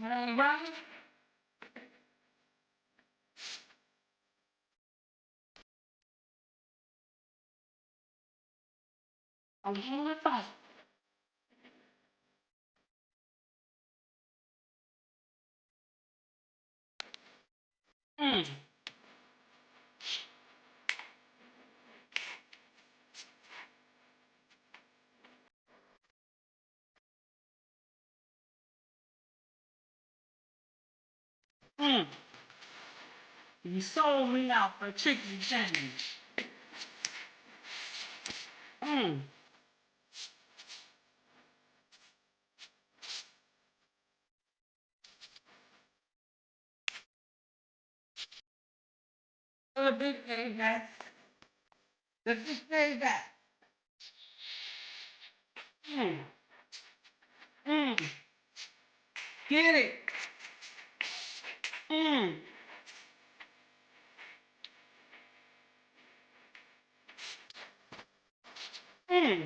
All right. I'm going with five. Mm. Mm. You sold me out for chicken sandwich. Mm. The big payback. The big payback. Mm. Mm. Get it. Mm. Mm.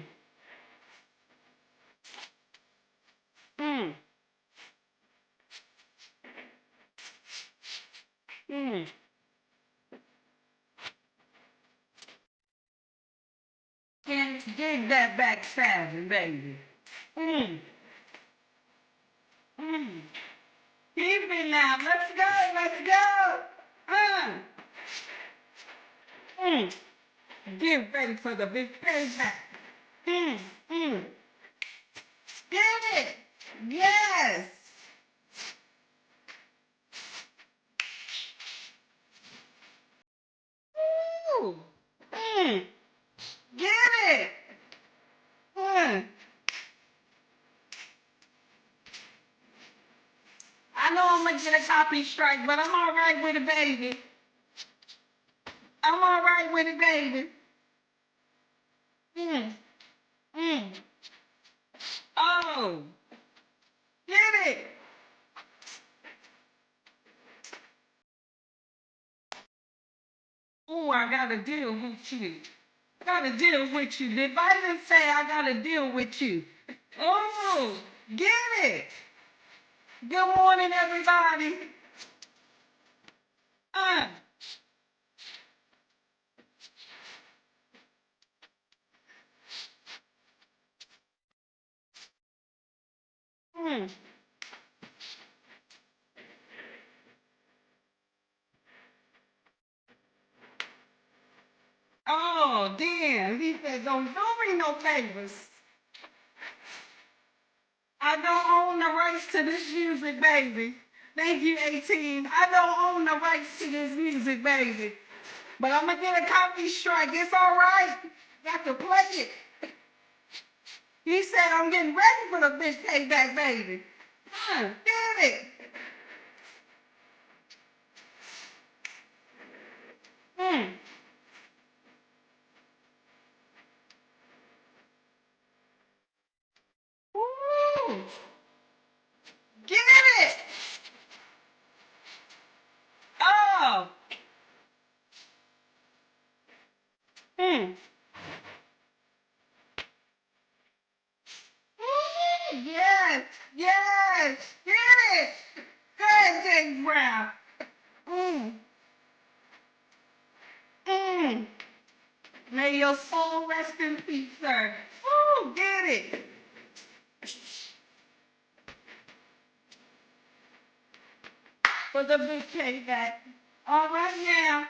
Mm. Mm. Can't dig that backstabbing, baby. Mm. Mm. Keep it now. Let's go. Let's go. Mm. Get ready for the big payback. Mm. Mm. Get it. Yes. Woo. Mm. Get it. Mm. I know I'm gonna get a copy strike, but I'm all right with it, baby. I'm all right with it, baby. Mm. Mm. Oh, get it. Oh, I gotta deal with you. Gotta deal with you. Did Biden say I gotta deal with you? Oh, get it. Good morning, everybody. Uh, mm. Oh, damn. He said, don't do me no favors. I don't own the rights to this music, baby. Thank you, 18. I don't own the rights to this music, baby. But I'm gonna get a copy strike. It's all right. Got to play it. He said I'm getting ready for the big payback, baby. Get it. Mm. Woo. Get it. Oh. Mm. Woo. Yes. Yes. Get it. Good, James Brown. Mm. Mm. May your soul rest in peace, sir. Woo. Get it. For the big payback. All right now.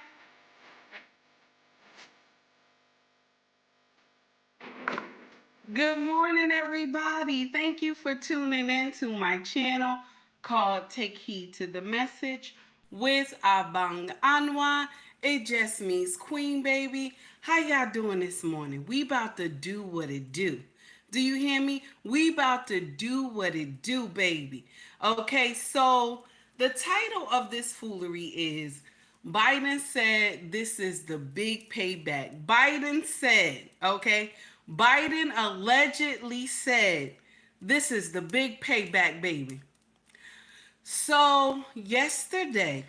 Good morning, everybody. Thank you for tuning in to my channel called Take Heed to the Message with Abang Anwa. It just means Queen, baby. How y'all doing this morning? We about to do what it do. Do you hear me? We about to do what it do, baby. Okay, so the title of this foolery is Biden said this is the big payback. Biden said, okay? Biden allegedly said this is the big payback, baby. So, yesterday,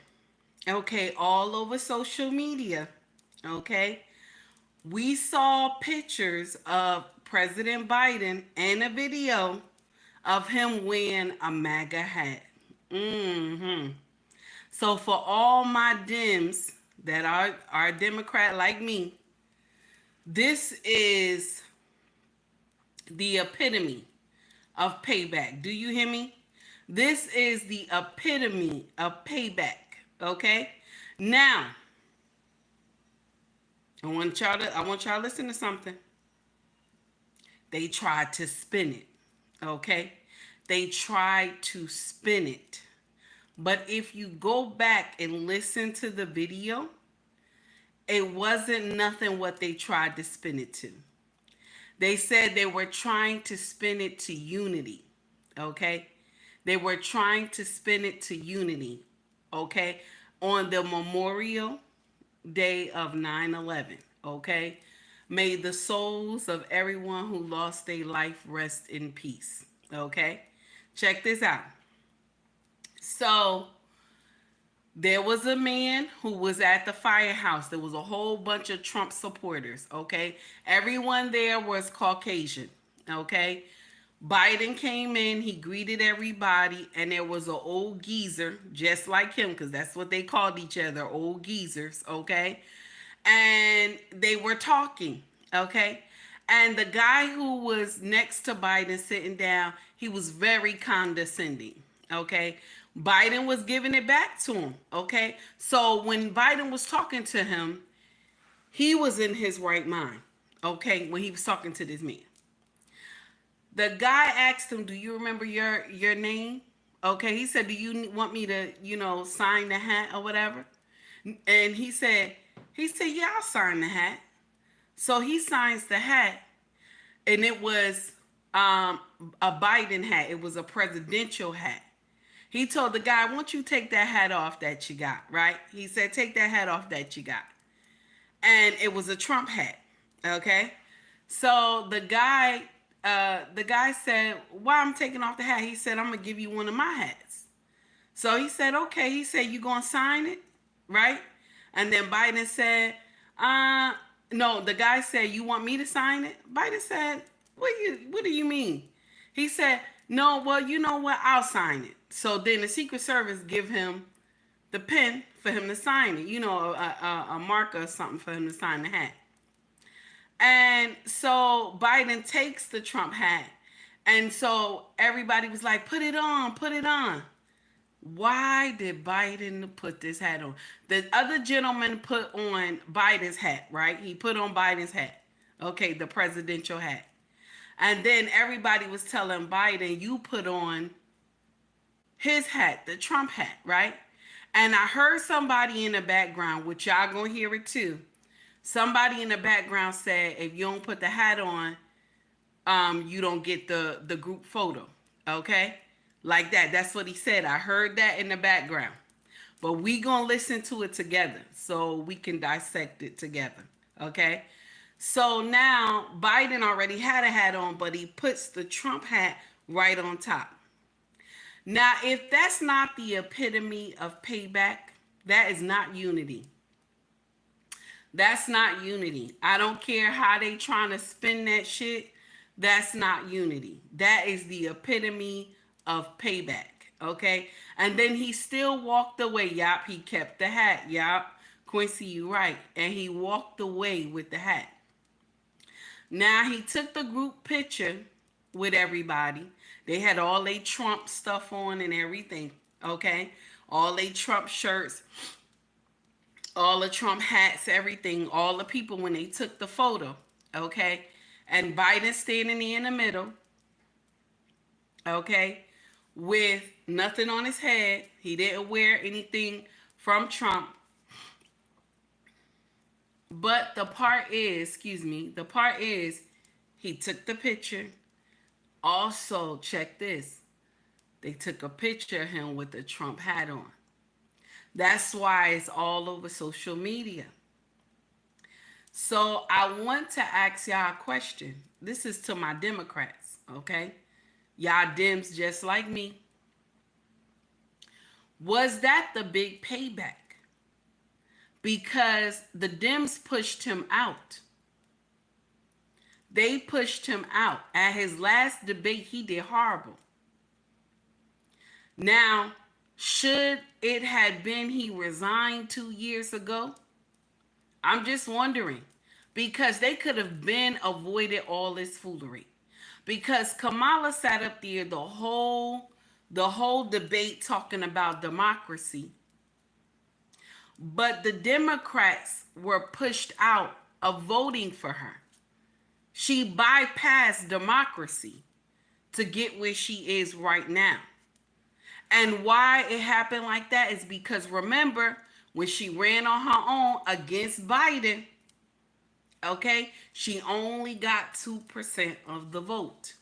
okay, all over social media, okay, we saw pictures of President Biden and a video of him wearing a MAGA hat. So for all my Dems that are Democrat like me, this is the epitome of payback. Do you hear me? This is the epitome of payback. Okay? Now, I want y'all to listen to something. They tried to spin it. Okay? They tried to spin it. But if you go back and listen to the video, it wasn't nothing what they tried to spin it to. They said they were trying to spin it to unity. Okay? They were trying to spin it to unity. Okay? On the Memorial Day of 9/11. Okay? May the souls of everyone who lost their life rest in peace. Okay? Check this out. So, there was a man who was at the firehouse. There was a whole bunch of Trump supporters, okay? Everyone there was Caucasian, okay? Biden came in, he greeted everybody, and there was an old geezer, just like him, because that's what they called each other, old geezers, okay? And they were talking, okay? And the guy who was next to Biden sitting down, he was very condescending, okay? Biden was giving it back to him, okay? So when Biden was talking to him, he was in his right mind, okay, when he was talking to this man. The guy asked him, "Do you remember your name?" Okay, he said, "Do you want me to, sign the hat or whatever?" And he said, "Yeah, I'll sign the hat." So he signs the hat, and it was a Biden hat. It was a presidential hat. He told the guy, "Won't you take that hat off that you got?" Right? He said, "Take that hat off that you got." And it was a Trump hat. Okay. So the guy said, "Why I'm taking off the hat?" He said, "I'm gonna give you one of my hats." So he said, "Okay." He said, "You gonna sign it?" Right? And then Biden said, no, the guy said, "You want me to sign it?" Biden said, what do you mean?" He said, "No, well, you know what? I'll sign it." So then the Secret Service give him the pen for him to sign it, a marker or something for him to sign the hat. And so Biden takes the Trump hat. And so everybody was like, "Put it on, put it on." Why did Biden put this hat on? The other gentleman put on Biden's hat, right? He put on Biden's hat. Okay, the presidential hat. And then everybody was telling Biden, "You put on his hat, the Trump hat," right? And I heard somebody in the background, which y'all gonna hear it too. Somebody in the background said, "If you don't put the hat on, you don't get the group photo." Okay? Like that. That's what he said. I heard that in the background. But we gonna listen to it together so we can dissect it together. Okay? So now Biden already had a hat on, but he puts the Trump hat right on top. Now, if that's not the epitome of payback, that is not unity. That's not unity. I don't care how they trying to spin that shit. That's not unity. That is the epitome of payback. Okay? And then he still walked away. Yup, he kept the hat. Yup. Quincy, you right. And he walked away with the hat. Now he took the group picture with everybody. They had all their Trump stuff on and everything. Okay? All their Trump shirts, all the Trump hats, everything, all the people when they took the photo, okay? And Biden standing there in the middle, okay, with nothing on his head. He didn't wear anything from Trump. But the part is he took the picture. Also, check this. They took a picture of him with the Trump hat on. That's why it's all over social media. So I want to ask y'all a question. This is to my Democrats, okay? Y'all Dems just like me. Was that the big payback? Because the Dems pushed him out. They pushed him out. At his last debate, he did horrible. Now, should it had been he resigned 2 years ago? I'm just wondering. Because they could have been avoided all this foolery. Because Kamala sat up there the whole debate talking about democracy. But the Democrats were pushed out of voting for her. She bypassed democracy to get where she is right now. And why it happened like that is because, remember, when she ran on her own against Biden, okay, she only got 2% of the vote.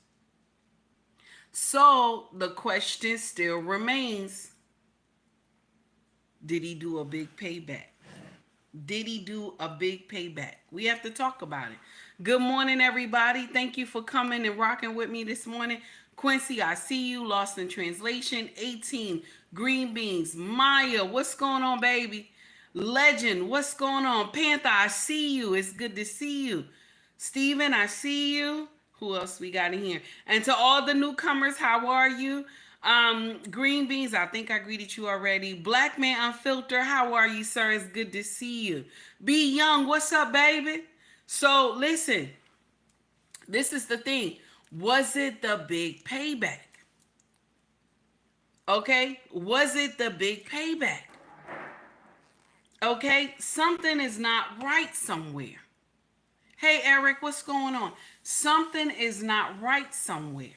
So the question still remains, did he do a big payback? Did he do a big payback? We have to talk about it. Good morning, everybody. Thank you for coming and rocking with me this morning. Quincy, I see you. Lost in translation. 18. Green beans. Maya, what's going on, baby? Legend, what's going on? Panther, I see you. It's good to see you. Steven, I see you. Who else we got in here? And to all the newcomers, how are you? Green beans, I think I greeted you already. Black man unfiltered, how are you, sir? It's good to see you. Be young, what's up, baby? So listen, this is the thing. Was it the big payback? Okay, was it the big payback? Okay, something is not right somewhere. Hey, Eric, what's going on? Something is not right somewhere.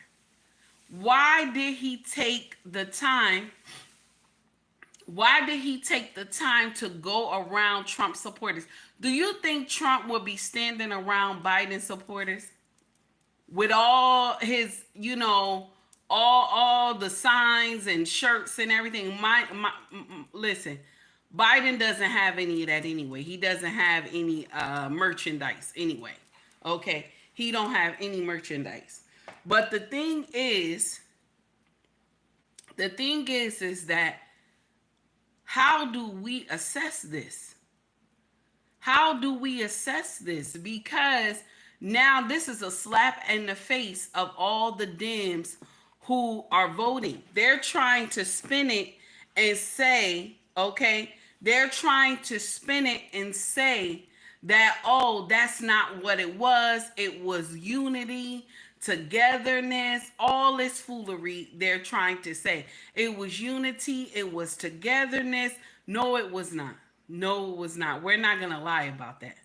Why did he take the time? Why did he take the time to go around Trump supporters? Do you think Trump will be standing around Biden supporters with all his, all the signs and shirts and everything? Listen, Biden doesn't have any of that anyway. He doesn't have any merchandise anyway. Okay, he don't have any merchandise. But the thing is that how do we assess this? How do we assess this? Because now this is a slap in the face of all the Dems who are voting. They're trying to spin it and say, okay, they're trying to spin it and say that, oh, that's not what it was. It was unity, togetherness, all this foolery they're trying to say. It was unity, it was togetherness. No, it was not. No, it was not. We're not going to lie about that.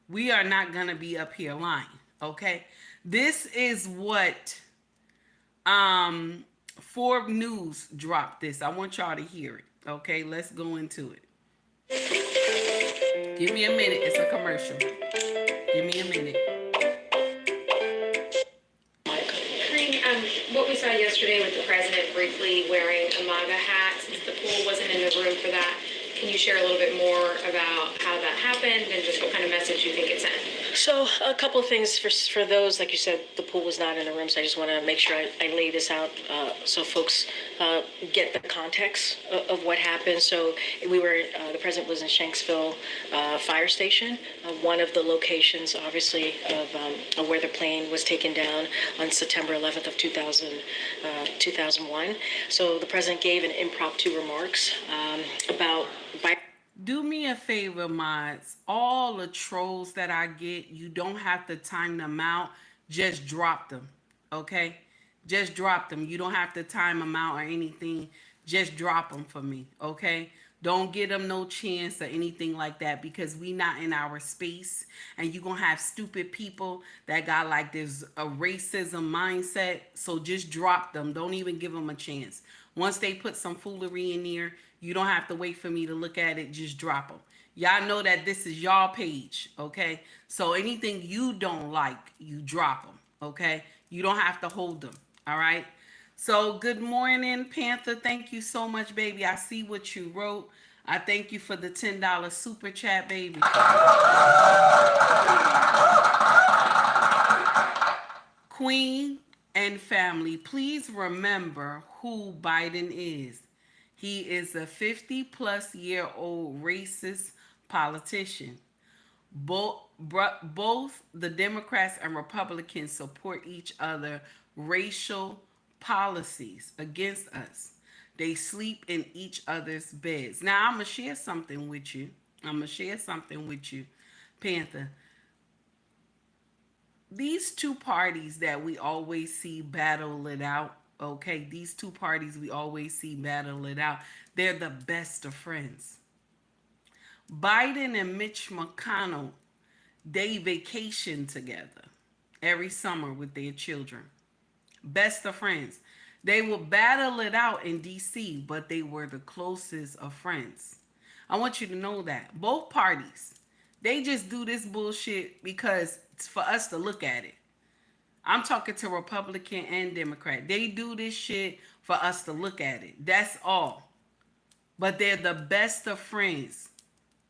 We are not going to be up here lying, okay? This is what Forbes News dropped this. I want y'all to hear it, okay? Let's go into it. Give me a minute. It's a commercial. Give me a minute. What we saw yesterday with the president briefly wearing a MAGA hat, since the pool wasn't in the room for that, can you share a little bit more about how that happened and just what kind of message you think it sent? So a couple of things for those, like you said, the pool was not in the room, so I just want to make sure I lay this out so folks get the context of what happened. So the president was in Shanksville Fire Station, one of the locations, obviously, of where the plane was taken down on September 11th of 2001. So the president gave an impromptu remarks about Do me a favor, mods. All the trolls that I get, you don't have to time them out. Just drop them, okay? Just drop them. You don't have to time them out or anything. Just drop them for me, okay? Don't give them no chance or anything like that, because we not in our space, and you gonna have stupid people that got like this a racism mindset. So just drop them. Don't even give them a chance. Once they put some foolery in there, you don't have to wait for me to look at it. Just drop them. Y'all know that this is y'all page, okay? So anything you don't like, you drop them, okay? You don't have to hold them, all right? So good morning, Panther. Thank you so much, baby. I see what you wrote. I thank you for the $10 super chat, baby. Queen and family, please remember who Biden is. He is a 50-plus-year-old racist politician. Both the Democrats and Republicans support each other racial policies against us. They sleep in each other's beds. Now I'm gonna share something with you. Panther. These two parties that we always see battle it out, okay? These two parties we always see battle it out. They're the best of friends. Biden and Mitch McConnell, they vacation together every summer with their children. Best of friends. They will battle it out in DC, but they were the closest of friends. I want you to know that. Both parties, they just do this bullshit because it's for us to look at it. I'm talking to Republican and Democrat. They do this shit for us to look at it. That's all. But they're the best of friends.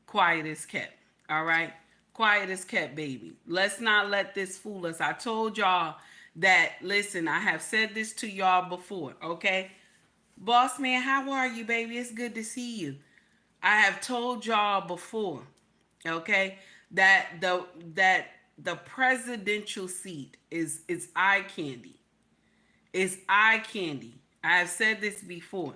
Quiet as kept. All right? Quiet as kept, baby. Let's not let this fool us. I told y'all that, listen, I have said this to y'all before, okay? Boss man, how are you, baby? It's good to see you. I have told y'all before, okay, that the presidential seat is eye candy. It's eye candy. I have said this before.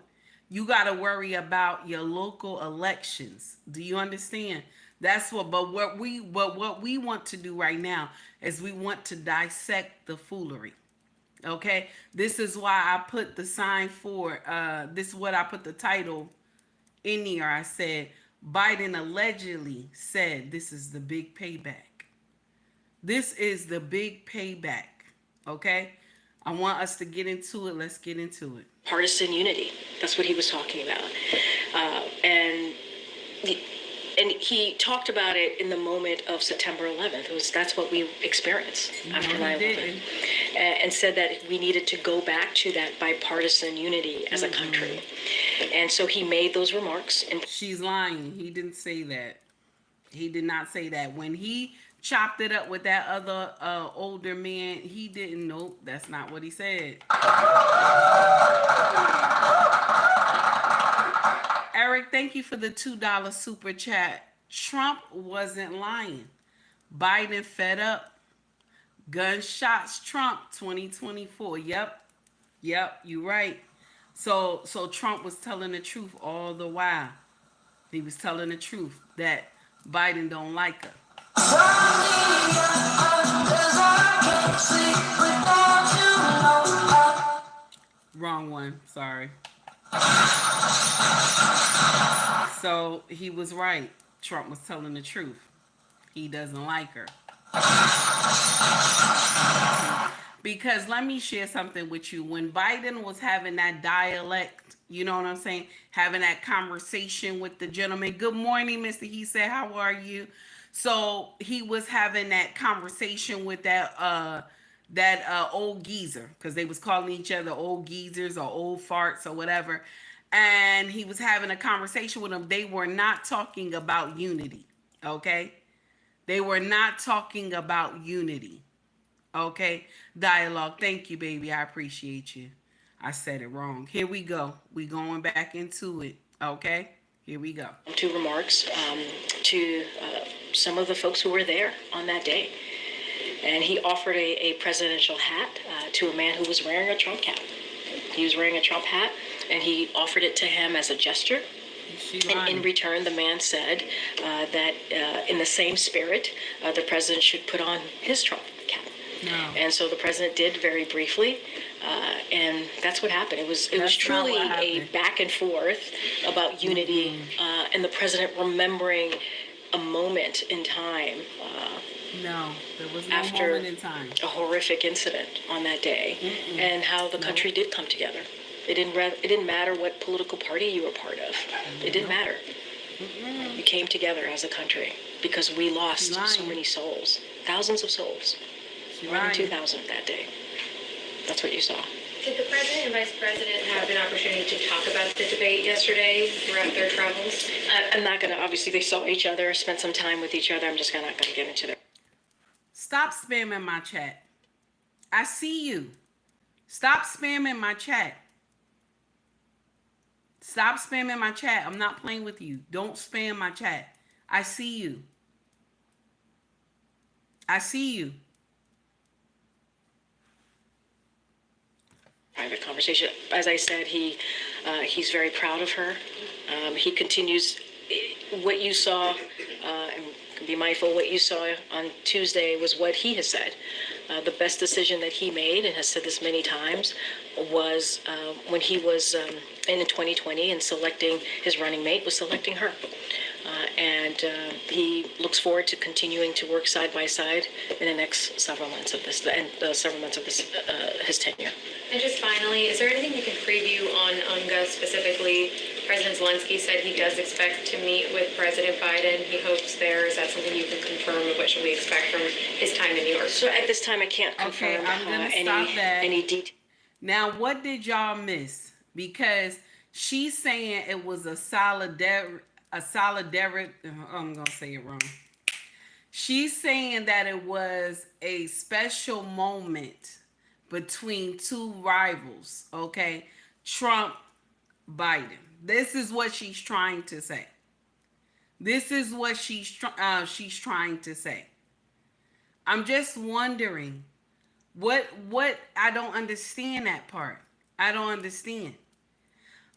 You got to worry about your local elections. Do you understand? That's what we want to do right now is we want to dissect the foolery. Okay? This is why I put the sign for this is what I put the title in here. I said Biden allegedly said this is the big payback. This is the big payback. Okay? I want us to get into it. Let's get into it. Partisan unity. That's what he was talking about. And he talked about it in the moment of September 11th. That's what we experienced after 9/11. And said that we needed to go back to that bipartisan unity as a country. And so he made those remarks. And she's lying. He didn't say that. He did not say that. When he chopped it up with that other older man, he didn't. Nope, that's not what he said. Eric, thank you for the $2 super chat. Trump wasn't lying. Biden fed up. Gunshots Trump 2024. Yep, you right. So Trump was telling the truth all the while. He was telling the truth that Biden don't like her. Wrong one, sorry. So he was right. Trump was telling the truth. He doesn't like her. Because let me share something with you. When Biden was having that dialect, you know what I'm saying? Having that conversation with the gentleman. Good morning, Mr. He said, how are you? So he was having that conversation with that old geezer, because they was calling each other old geezers or old farts or whatever. And he was having a conversation with them. They were not talking about unity, okay? They were not talking about unity, okay? Dialogue. Thank you, baby. I appreciate you. I said it wrong. Here we go. We going back into it, okay? Here we go. Two remarks to some of the folks who were there on that day. And he offered a presidential hat to a man who was wearing a Trump cap. He was wearing a Trump hat, and he offered it to him as a gesture. And in return, the man said that in the same spirit, the president should put on his Trump cap. No. And so the president did very briefly, and that's what happened. It was truly a back and forth about unity, and the president remembering a moment in time. No, there was no moment in time. A horrific incident on that day, and how the country did come together. It didn't matter what political party you were part of. It didn't matter. We came together as a country because we lost so many souls, thousands of souls. More than 2,000 that day. That's what you saw. Did the president and vice president have an opportunity to talk about the debate yesterday throughout their travels? I'm not going to, obviously they saw each other, spent some time with each other. I'm just not going to get into that. Stop spamming my chat. I see you. Stop spamming my chat. Stop spamming my chat. I'm not playing with you. Don't spam my chat. I see you. I see you. Private conversation. As I said, he's very proud of her. He continues what you saw, and be mindful what you saw on Tuesday was what he has said. The best decision that he made, and has said this many times, was when he was in 2020 and selecting his running mate, was selecting her. And he looks forward to continuing to work side by side in the next several months of this, and several months of this, his tenure. And just finally, is there anything you can preview on UNGA specifically? President Zelensky said he does expect to meet with President Biden. He hopes there. Is that something you can confirm? What should we expect from his time in New York? So at this time, I can't confirm I'm gonna stop that. any details. Now, what did y'all miss? Because she's saying it was a solidarity. I'm gonna say it wrong. She's saying that it was a special moment between two rivals. Okay, Trump, Biden. This is what she's trying to say. This is what she's trying to say. I'm just wondering what I don't understand that part. I don't understand.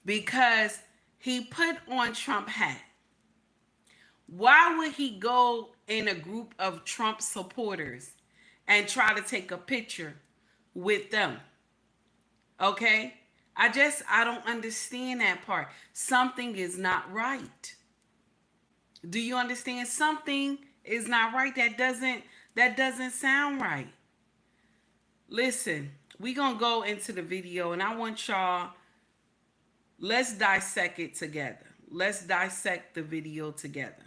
Because he put on Trump hat. Why would he go in a group of Trump supporters and try to take a picture with them? Okay? I don't understand that part. Something is not right. Do you understand? Something is not right. That doesn't sound right. Listen, we're going to go into the video and I want y'all, let's dissect it together. Let's dissect the video together.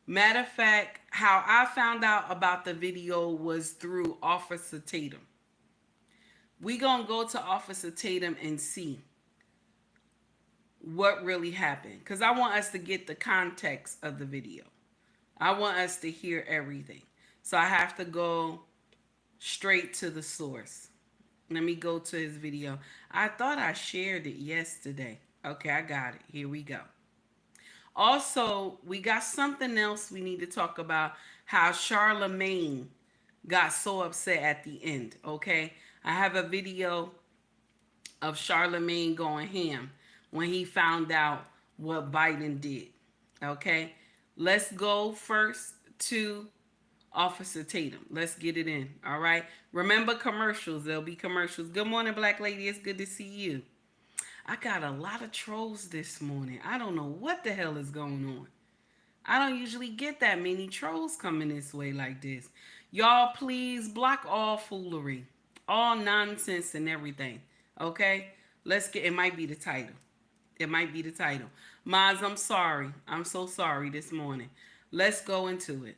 Matter of fact, how I found out about the video was through Officer Tatum. We're going to go to Officer Tatum and see what really happened. Because I want us to get the context of the video. I want us to hear everything. So I have to go straight to the source. Let me go to his video. I thought I shared it yesterday. Okay, I got it. Here we go. Also, we got something else we need to talk about. How Charlamagne got so upset at the end. Okay, I have a video of Charlamagne going ham when he found out what Biden did. Okay, let's go first to Officer Tatum. Let's get it in. All right. Remember commercials. There'll be commercials. Good morning, Black Lady. It's good to see you. I got a lot of trolls this morning. I don't know what the hell is going on. I don't usually get that many trolls coming this way like this. Y'all, please block all foolery, all nonsense and everything. Okay? Let's get, it might be the title. It might be the title. Maz, I'm sorry. I'm so sorry this morning. Let's go into it.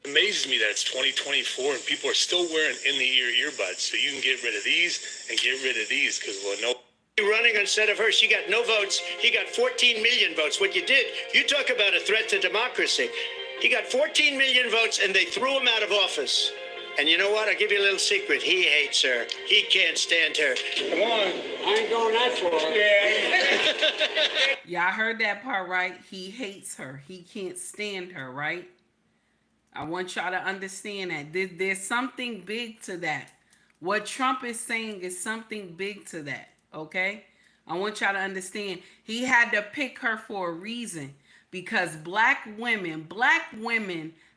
It amazes me that it's 2024 and people are still wearing in-the-ear earbuds. So you can get rid of these and get rid of these because, well, no. Running instead of her, she got no votes. He got 14 million votes. What you did, you talk about a threat to democracy. He got 14 million votes and they threw him out of office. And you know what? I'll give you a little secret. He hates her. He can't stand her. Come on. I ain't going that far. Yeah. Y'all heard that part, right? He hates her. He can't stand her, right? I want y'all to understand that. There's something big to that. What Trump is saying is something big to that, okay? I want y'all to understand. He had to pick her for a reason because black women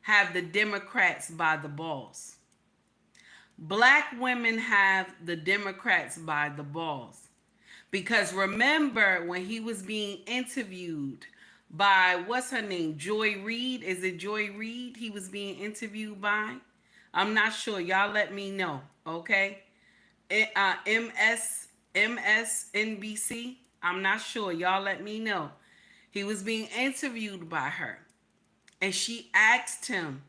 have the Democrats by the balls. Black women have the Democrats by the balls. Because remember when he was being interviewed by, what's her name? Joy Reid? Is it Joy Reid he was being interviewed by? I'm not sure. Y'all let me know, okay? MSNBC? I'm not sure. Y'all let me know. He was being interviewed by her. And she asked him,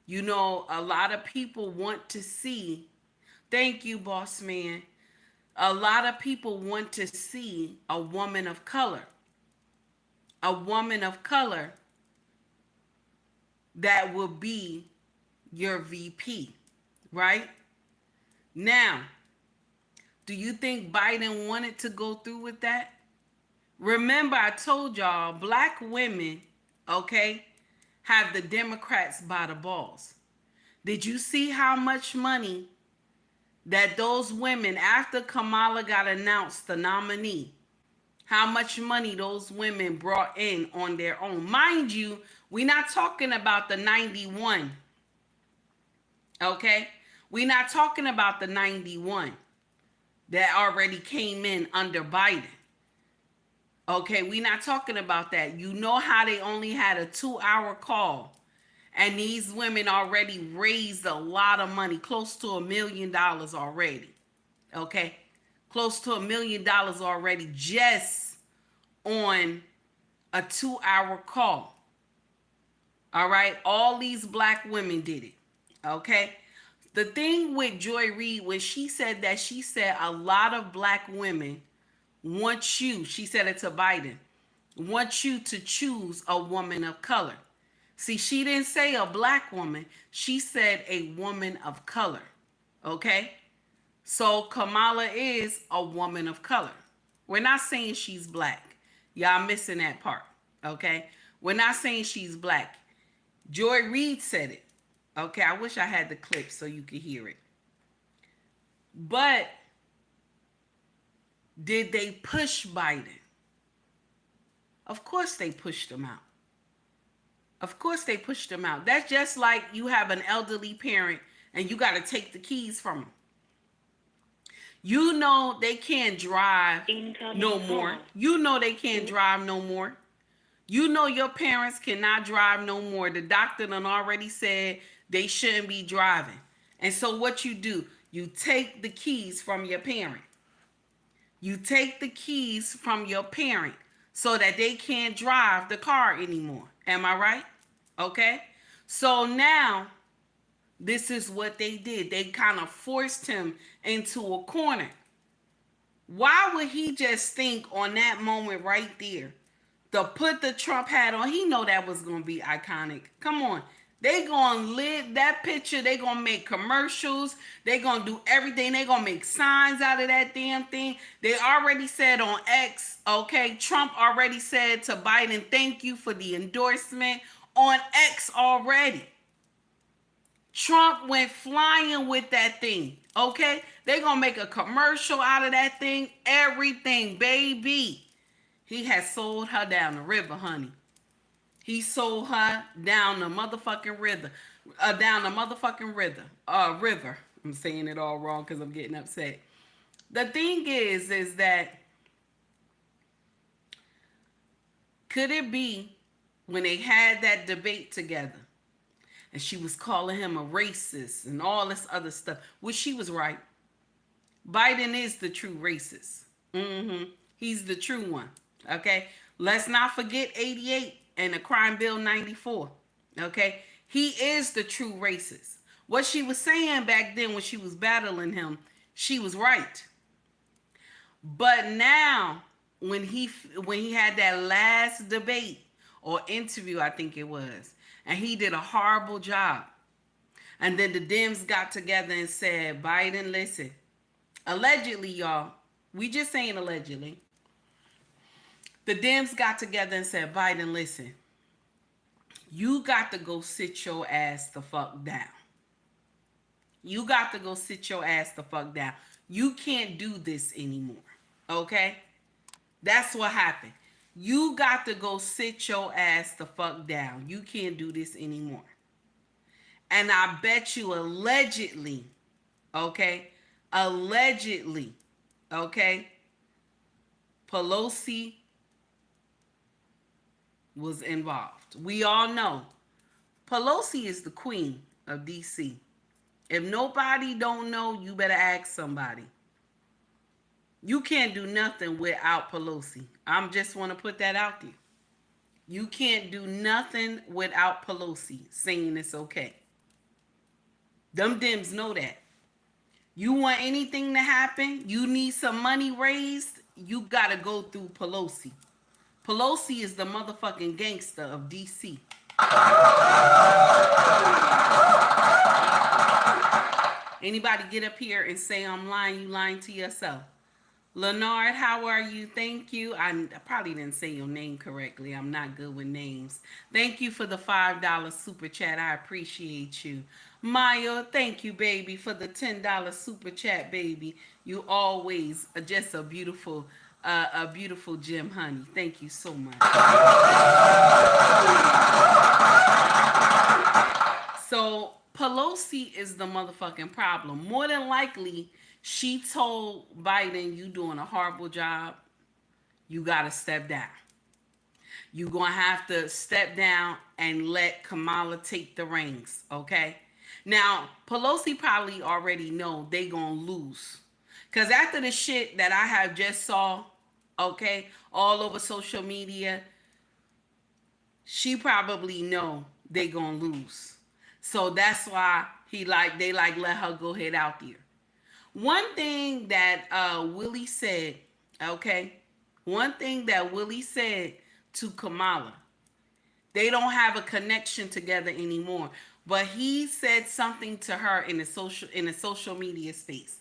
you know, a lot of people want to see, thank you, boss man. A lot of people want to see a woman of color. A woman of color that will be your VP, right? Now, Do you think Biden wanted to go through with that? Remember, I told y'all, black women, okay, have the Democrats by the balls. Did you see how much money that those women, after Kamala got announced the nominee, how much money those women brought in on their own? Mind you, we're not talking about the 91, okay? We're not talking about the 91 that already came in under Biden. Okay, we're not talking about that. You know how they only had a 2-hour call, and these women already raised a lot of money, close to $1 million already. Okay, close to $1 million already just on a 2-hour call. All right, all these black women did it. Okay, the thing with Joy Reid, when she said that, she said a lot of black women want you, she said it to Biden, want you to choose a woman of color. See, she didn't say a black woman, she said a woman of color. Okay, so Kamala is a woman of color. We're not saying she's black. Y'all missing that part. Okay, we're not saying she's black. Joy Reid said it. Okay, I wish I had the clip so you could hear it. But did they push Biden? Of course they pushed him out. Of course they pushed him out. That's just like you have an elderly parent and you got to take the keys from them. You know they can't drive no more. You know they can't drive no more. You know your parents cannot drive no more. The doctor done already said they shouldn't be driving. And so what you do, you take the keys from your parent. You take the keys from your parent so that they can't drive the car anymore. Am I right? Okay. So now this is what they did. They kind of forced him into a corner. Why would he just think on that moment right there to put the Trump hat on? He know that was going to be iconic. Come on. They going to live that picture. They going to make commercials. They going to do everything. They going to make signs out of that damn thing. They already said on X, okay, Trump already said to Biden, thank you for the endorsement on X already. Trump went flying with that thing, okay? They going to make a commercial out of that thing. Everything, baby. He has sold her down the river, honey. He sold her down the motherfucking river. River. I'm saying it all wrong because I'm getting upset. The thing is that could it be when they had that debate together and she was calling him a racist and all this other stuff, which she was right. Biden is the true racist. He's the true one. Okay. Let's not forget 88 and the crime bill 94. Okay. He is the true racist. What she was saying back then when she was battling him, she was right. But now when he had that last debate or interview, I think it was, and he did a horrible job. And then the Dems got together and said, Biden, listen, allegedly, y'all, we just saying allegedly. The Dems got together and said, Biden, listen, you got to go sit your ass the fuck down. You got to go sit your ass the fuck down. You can't do this anymore. Okay? That's what happened. You got to go sit your ass the fuck down. You can't do this anymore. And I bet you allegedly, okay, Pelosi was involved. We all know Pelosi is the queen of DC. If nobody don't know, you better ask somebody. You can't do nothing without Pelosi. I'm just want to put that out there. You can't do nothing without Pelosi saying it's okay. Them Dems know that. You want anything to happen, you need some money raised, you got to go through Pelosi. Pelosi is the motherfucking gangster of DC. Anybody get up here and say I'm lying, you lying to yourself. Leonard, how are you? Thank you. I probably didn't say your name correctly. I'm not good with names. Thank you for the $5 super chat. I appreciate you. Maya, thank you, baby, for the $10 super chat, baby. You always are just a beautiful gem, honey. Thank you so much. So Pelosi is the motherfucking problem. More than likely, she told Biden, "You doing a horrible job. You gotta step down. You gonna have to step down and let Kamala take the reins." Okay. Now Pelosi probably already know they gonna lose, cause after the shit that I have just saw, okay, all over social media, she probably know they gonna lose. So that's why they let her go ahead out there. One thing that Willie said, okay, one thing that Willie said to Kamala, they don't have a connection together anymore. But he said something to her in the social media space.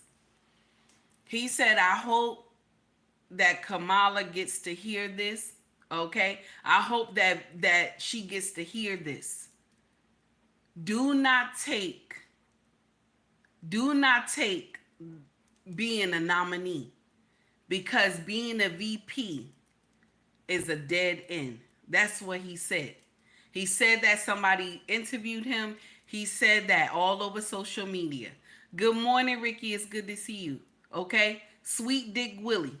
He said, "I hope that Kamala gets to hear this. Okay, I hope that she gets to hear this. Do not take being a nominee, because being a VP is a dead end." That's what he said. He said that somebody interviewed him. He said that all over social media. Good morning, Ricky. It's good to see you. Okay? Sweet Dick Willie.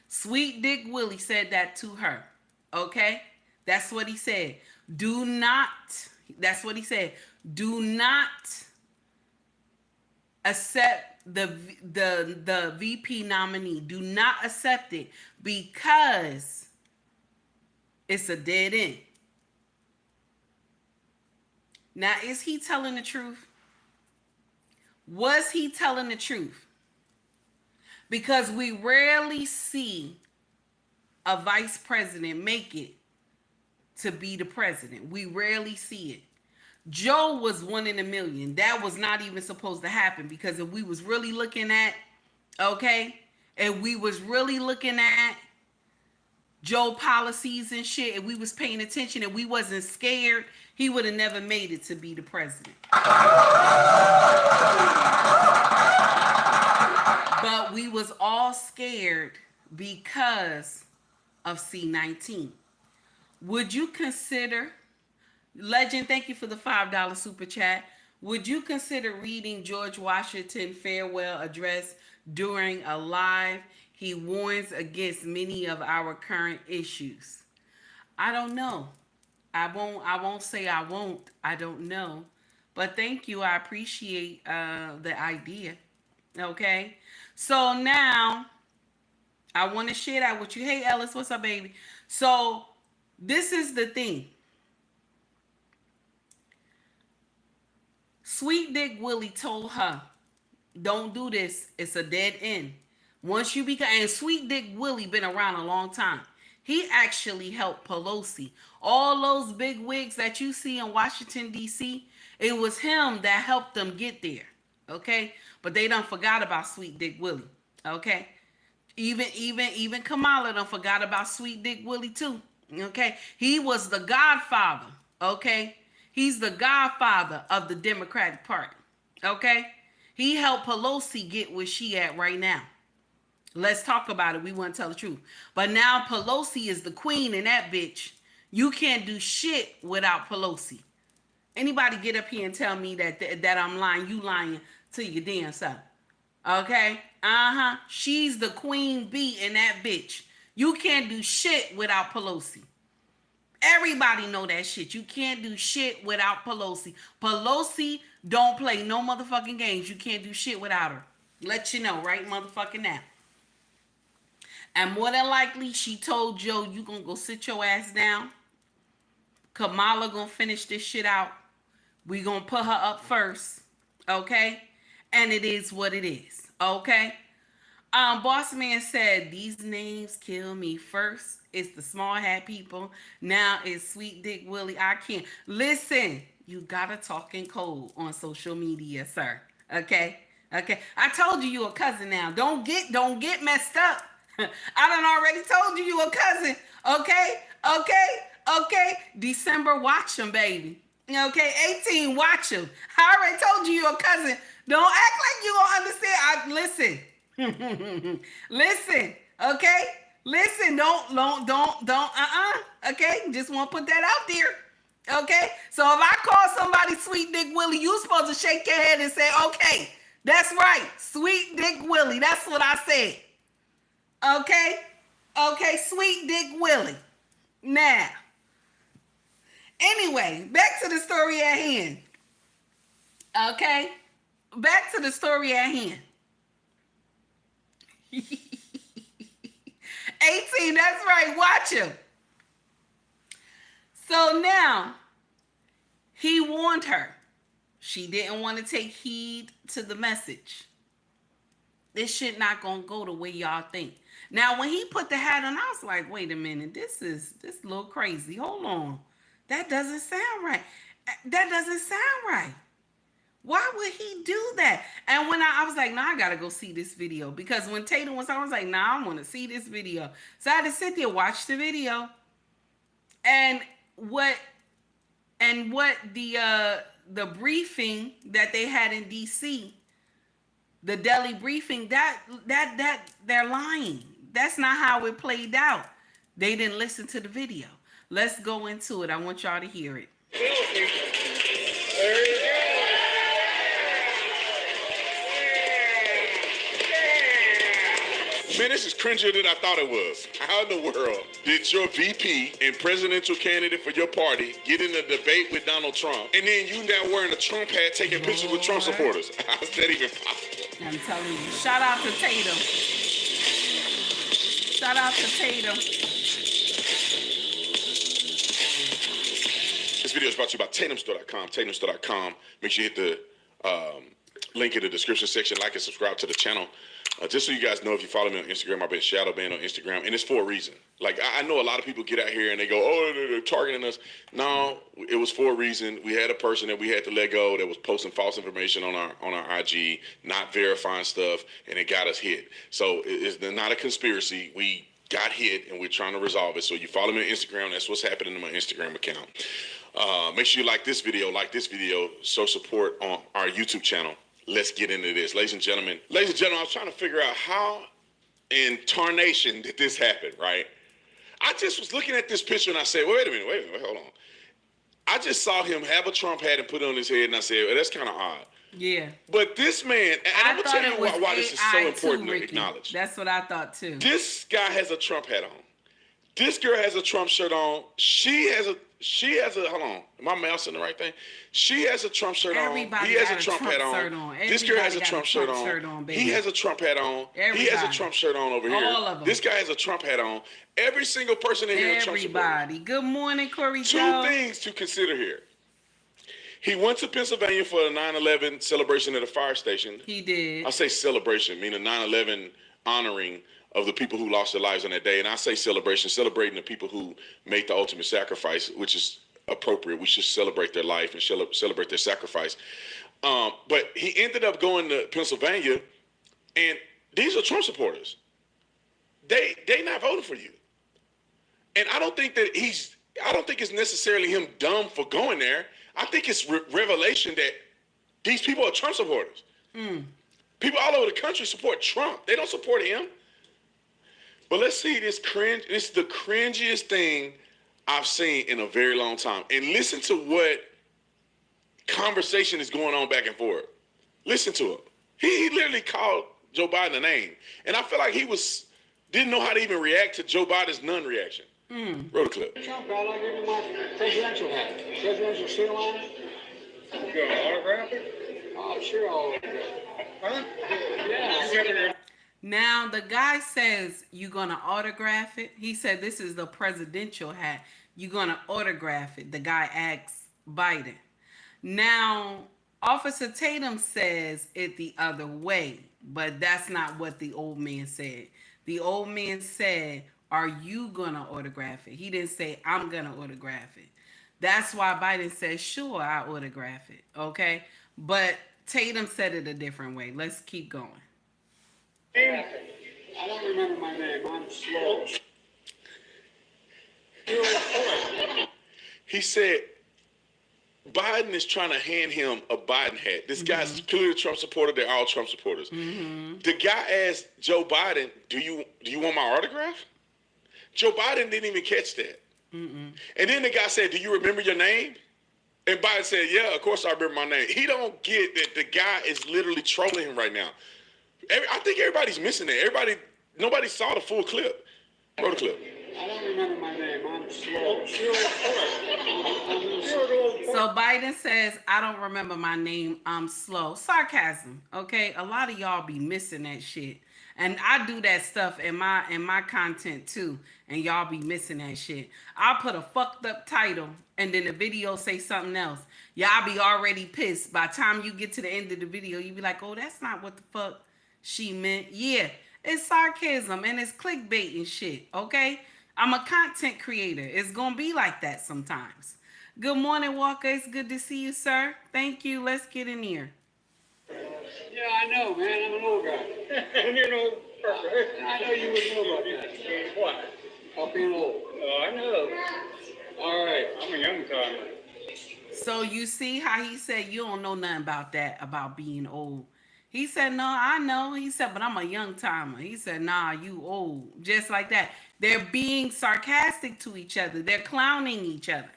Sweet Dick Willie said that to her. Okay? That's what he said. That's what he said. Do not accept the VP nominee. Do not accept it, because it's a dead end. Now, is he telling the truth? Was he telling the truth? Because we rarely see a vice president make it to be the president. We rarely see it. Joe was 1 in a million. That was not even supposed to happen, because if we was really looking at, okay, if we was really looking at Joe policies and shit, if we was paying attention and we wasn't scared, he would have never made it to be the president. But we was all scared because of C-19. Would you consider, Legend, thank you for the $5 super chat. Would you consider reading George Washington's farewell address during a live? He warns against many of our current issues. I don't know. I won't say I won't. I don't know. But thank you. I appreciate the idea. Okay. So now I want to share that with you. Hey, Ellis, what's up, baby? So this is the thing. Sweet Dick Willie told her, "Don't do this. It's a dead end. Once you become," and Sweet Dick Willie been around a long time. He actually helped Pelosi. All those big wigs that you see in Washington, D.C., it was him that helped them get there. Okay? But they done forgot about Sweet Dick Willie. Okay? Even Kamala done forgot about Sweet Dick Willie too. Okay? He was the godfather. Okay? He's the godfather of the Democratic Party. Okay? He helped Pelosi get where she at right now. Let's talk about it. We want to tell the truth. But now Pelosi is the queen in that bitch. You can't do shit without Pelosi. Anybody get up here and tell me that I'm lying? You lying to your damn self. Okay? She's the queen bee in that bitch. You can't do shit without Pelosi. Everybody know that shit. You can't do shit without Pelosi. Pelosi don't play no motherfucking games. You can't do shit without her. Let you know right motherfucking now. And more than likely, she told Joe, "You gonna go sit your ass down. Kamala gonna finish this shit out. We gonna put her up first, okay? And it is what it is, okay?" Boss Man said, "These names kill me. First, it's the small hat people. Now it's Sweet Dick Willie. I can't." Listen, You gotta talk in code on social media, sir. Okay? Okay. I told you a cousin now. Don't get messed up. I done already told you a cousin. Okay? Okay. December, watch him, baby. Okay, 18, watch him. I already told you a cousin. Don't act like you don't understand. Listen. Listen, okay? Listen, don't, okay? Just want to put that out there, okay? So if I call somebody Sweet Dick Willie, you supposed to shake your head and say, okay, that's right, Sweet Dick Willie. That's what I said, okay? Okay, Sweet Dick Willie. Now, anyway, back to the story at hand, okay? Back to the story at hand. 18, that's right, watch him. So now, he warned her. She didn't want to take heed to the message. This shit not gonna go the way y'all think. Now, when he put the hat on, I was like, wait a minute, this a little crazy. Hold on. That doesn't sound right. That doesn't sound right. Why would he do that? And when I was like, nah, I gotta go see this video. Because when Tatum was on, I was like, nah, I want to see this video. So I had to sit there, watch the video. And what the briefing that they had in DC, the Delhi briefing, that they're lying. That's not how it played out. They didn't listen to the video. Let's go into it. I want y'all to hear it. There you go. Man, this is cringier than I thought it was. How in the world did your VP and presidential candidate for your party get in a debate with Donald Trump, and then you now wearing a Trump hat taking pictures with Trump supporters? How is that even possible? I'm telling you. Shout out to Tatum. Shout out to Tatum. This video is brought to you by TatumStore.com. TatumStore.com. Make sure you hit the link in the description section. Like and subscribe to the channel. Just so you guys know, if you follow me on Instagram, I've been shadow banned on Instagram, and it's for a reason. Like, I know a lot of people get out here and they go, oh, they're targeting us. No, it was for a reason. We had a person that we had to let go that was posting false information on our IG, not verifying stuff, and it got us hit. So it's not a conspiracy. We got hit, and we're trying to resolve it. So you follow me on Instagram. That's what's happening in my Instagram account. Make sure you like this video, show support on our YouTube channel. Let's get into this. Ladies and gentlemen, I was trying to figure out how in tarnation did this happen, right? I just was looking at this picture and I said, wait a minute, hold on. I just saw him have a Trump hat and put it on his head, and I said, well, that's kind of odd. Yeah. But this man, and I'm going to tell you why this is so important to Ricky. acknowledge. That's what I thought too. This guy has a Trump hat on. This girl has a Trump shirt on. She has a, hold on, am I mousing the right thing? She has a Trump shirt on. He has a Trump hat on. This girl has a Trump shirt on. He has a Trump hat on. He has a Trump shirt on over here. All of them. This guy has a Trump hat on. Every single person in here is Trump supporter. Everybody. Good morning, Corey Two Joe. things to consider here. He went to Pennsylvania for a 9/11 celebration at a fire station. He did. I say celebration, meaning 9/11 honoring of the people who lost their lives on that day. And I say celebration, celebrating the people who made the ultimate sacrifice, which is appropriate. We should celebrate their life and celebrate their sacrifice. But he ended up going to Pennsylvania, and these are Trump supporters. They not voting for you. And I don't think it's necessarily him dumb for going there. I think it's revelation that these people are Trump supporters. People all over the country support Trump. They don't support him. But let's see this cringe. This is the cringiest thing I've seen in a very long time. And listen to what conversation is going on back and forth. Listen to it. He literally called Joe Biden a name. And I feel like he didn't know how to even react to Joe Biden's non-reaction. Roll the clip. Trump, I'll give you my presidential hat. Presidential seal on it. You gonna autograph it? Oh, sure, I'll autograph it. Huh? Yeah. Now, the guy says, you're going to autograph it? He said, this is the presidential hat. You're going to autograph it. The guy asks Biden. Now, Officer Tatum says it the other way, but that's not what the old man said. The old man said, are you going to autograph it? He didn't say, I'm going to autograph it. That's why Biden said, sure, I autograph it. Okay. But Tatum said it a different way. Let's keep going. I don't remember my name. I'm slow. He said Biden is trying to hand him a Biden hat. This guy's clearly a Trump supporter. They're all Trump supporters. The guy asked Joe Biden, do you want my autograph? Joe Biden didn't even catch that. And then the guy said, do you remember your name? And Biden said, yeah, of course I remember my name. He don't get that the guy is literally trolling him right now. I think everybody's missing it. Nobody saw the full clip. Roll the clip. I don't remember my name. I'm slow. So Biden says, I don't remember my name. I'm slow. Sarcasm. Okay. A lot of y'all be missing that shit. And I do that stuff in my content too. And y'all be missing that shit. I'll put a fucked up title and then the video say something else. Y'all be already pissed. By the time you get to the end of the video, you be like, oh, that's not what the fuck she meant. Yeah, it's sarcasm and it's clickbait and shit. Okay. I'm a content creator. It's going to be like that sometimes. Good morning, Walker. It's good to see you, sir. Thank you. Let's get in here. Yeah, I know, man. I'm an old guy. You know, I know you would know about that. what? About being old. Oh, I know. All right. I'm a young timer. So you see how he said you don't know nothing about that, about being old. He said, no, I know. He said, but I'm a young timer. He said, nah, you old. Just like that. They're being sarcastic to each other. They're clowning each other.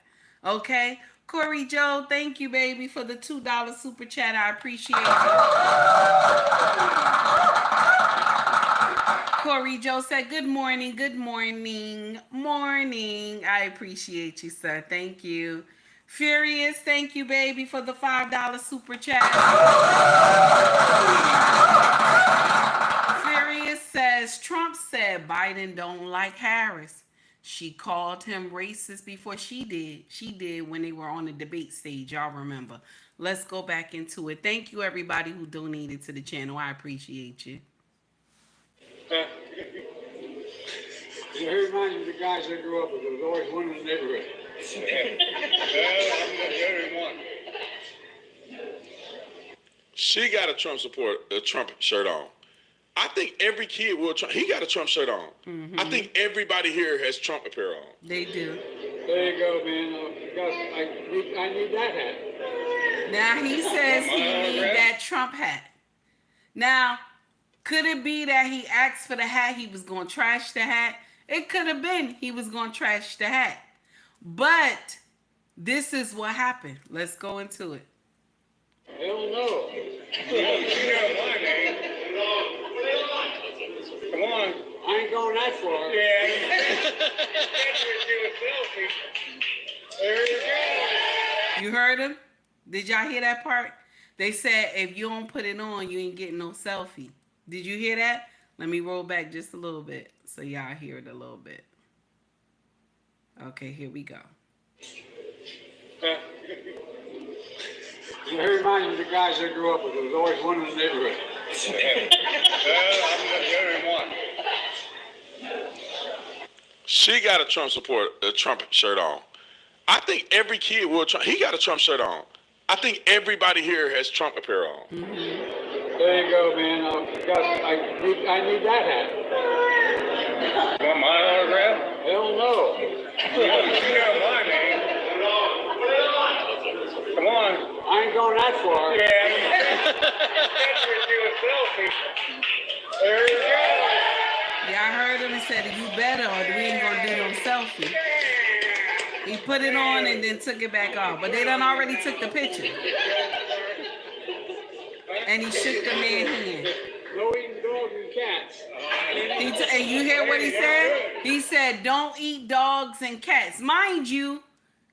Okay? Corey Joe, thank you, baby, for the $2 super chat. I appreciate you. Corey Joe said, good morning, morning. I appreciate you, sir. Thank you. Furious, thank you, baby, for the $5 super chat. Furious says, Trump said Biden don't like Harris. She called him racist before she did. She did when they were on the debate stage. Y'all remember. Let's go back into it. Thank you, everybody who donated to the channel. I appreciate you. It reminds me of the guys I grew up with. There was always one in the neighborhood. Well, I'm the only one. She got a Trump shirt on. I think every kid will. He got a Trump shirt on. I think everybody here has Trump apparel on. They do. There you go, man. I need that hat. Now he says he needs that Trump hat. Now, could it be that he asked for the hat, he was going to trash the hat? It could have been he was going to trash the hat. But this is what happened. Let's go into it. Hell no. You know my name. Come on. I ain't going that far. Yeah. Do a selfie. There you go. You heard him? Did y'all hear that part? They said if you don't put it on, you ain't getting no selfie. Did you hear that? Let me roll back just a little bit so y'all hear it a little bit. Okay, here we go. It reminds me of the guys I grew up with. There was always one in the neighborhood. Well, I'm the only one. She got a Trump shirt on. I think every kid will. He got a Trump shirt on. I think everybody here has Trump apparel on. There you go, man. I need that hat. Want my autograph? Hell no. You know my name. Come on. I ain't going that far. Yeah. Do a selfie. There you go. Y'all heard him and said, you better or we ain't going to do no selfie. He put it on and then took it back off. But they done already took the picture. And he shook the man's hand. No eating dogs and cats. And you hear what he said? He said, don't eat dogs and cats. Mind you,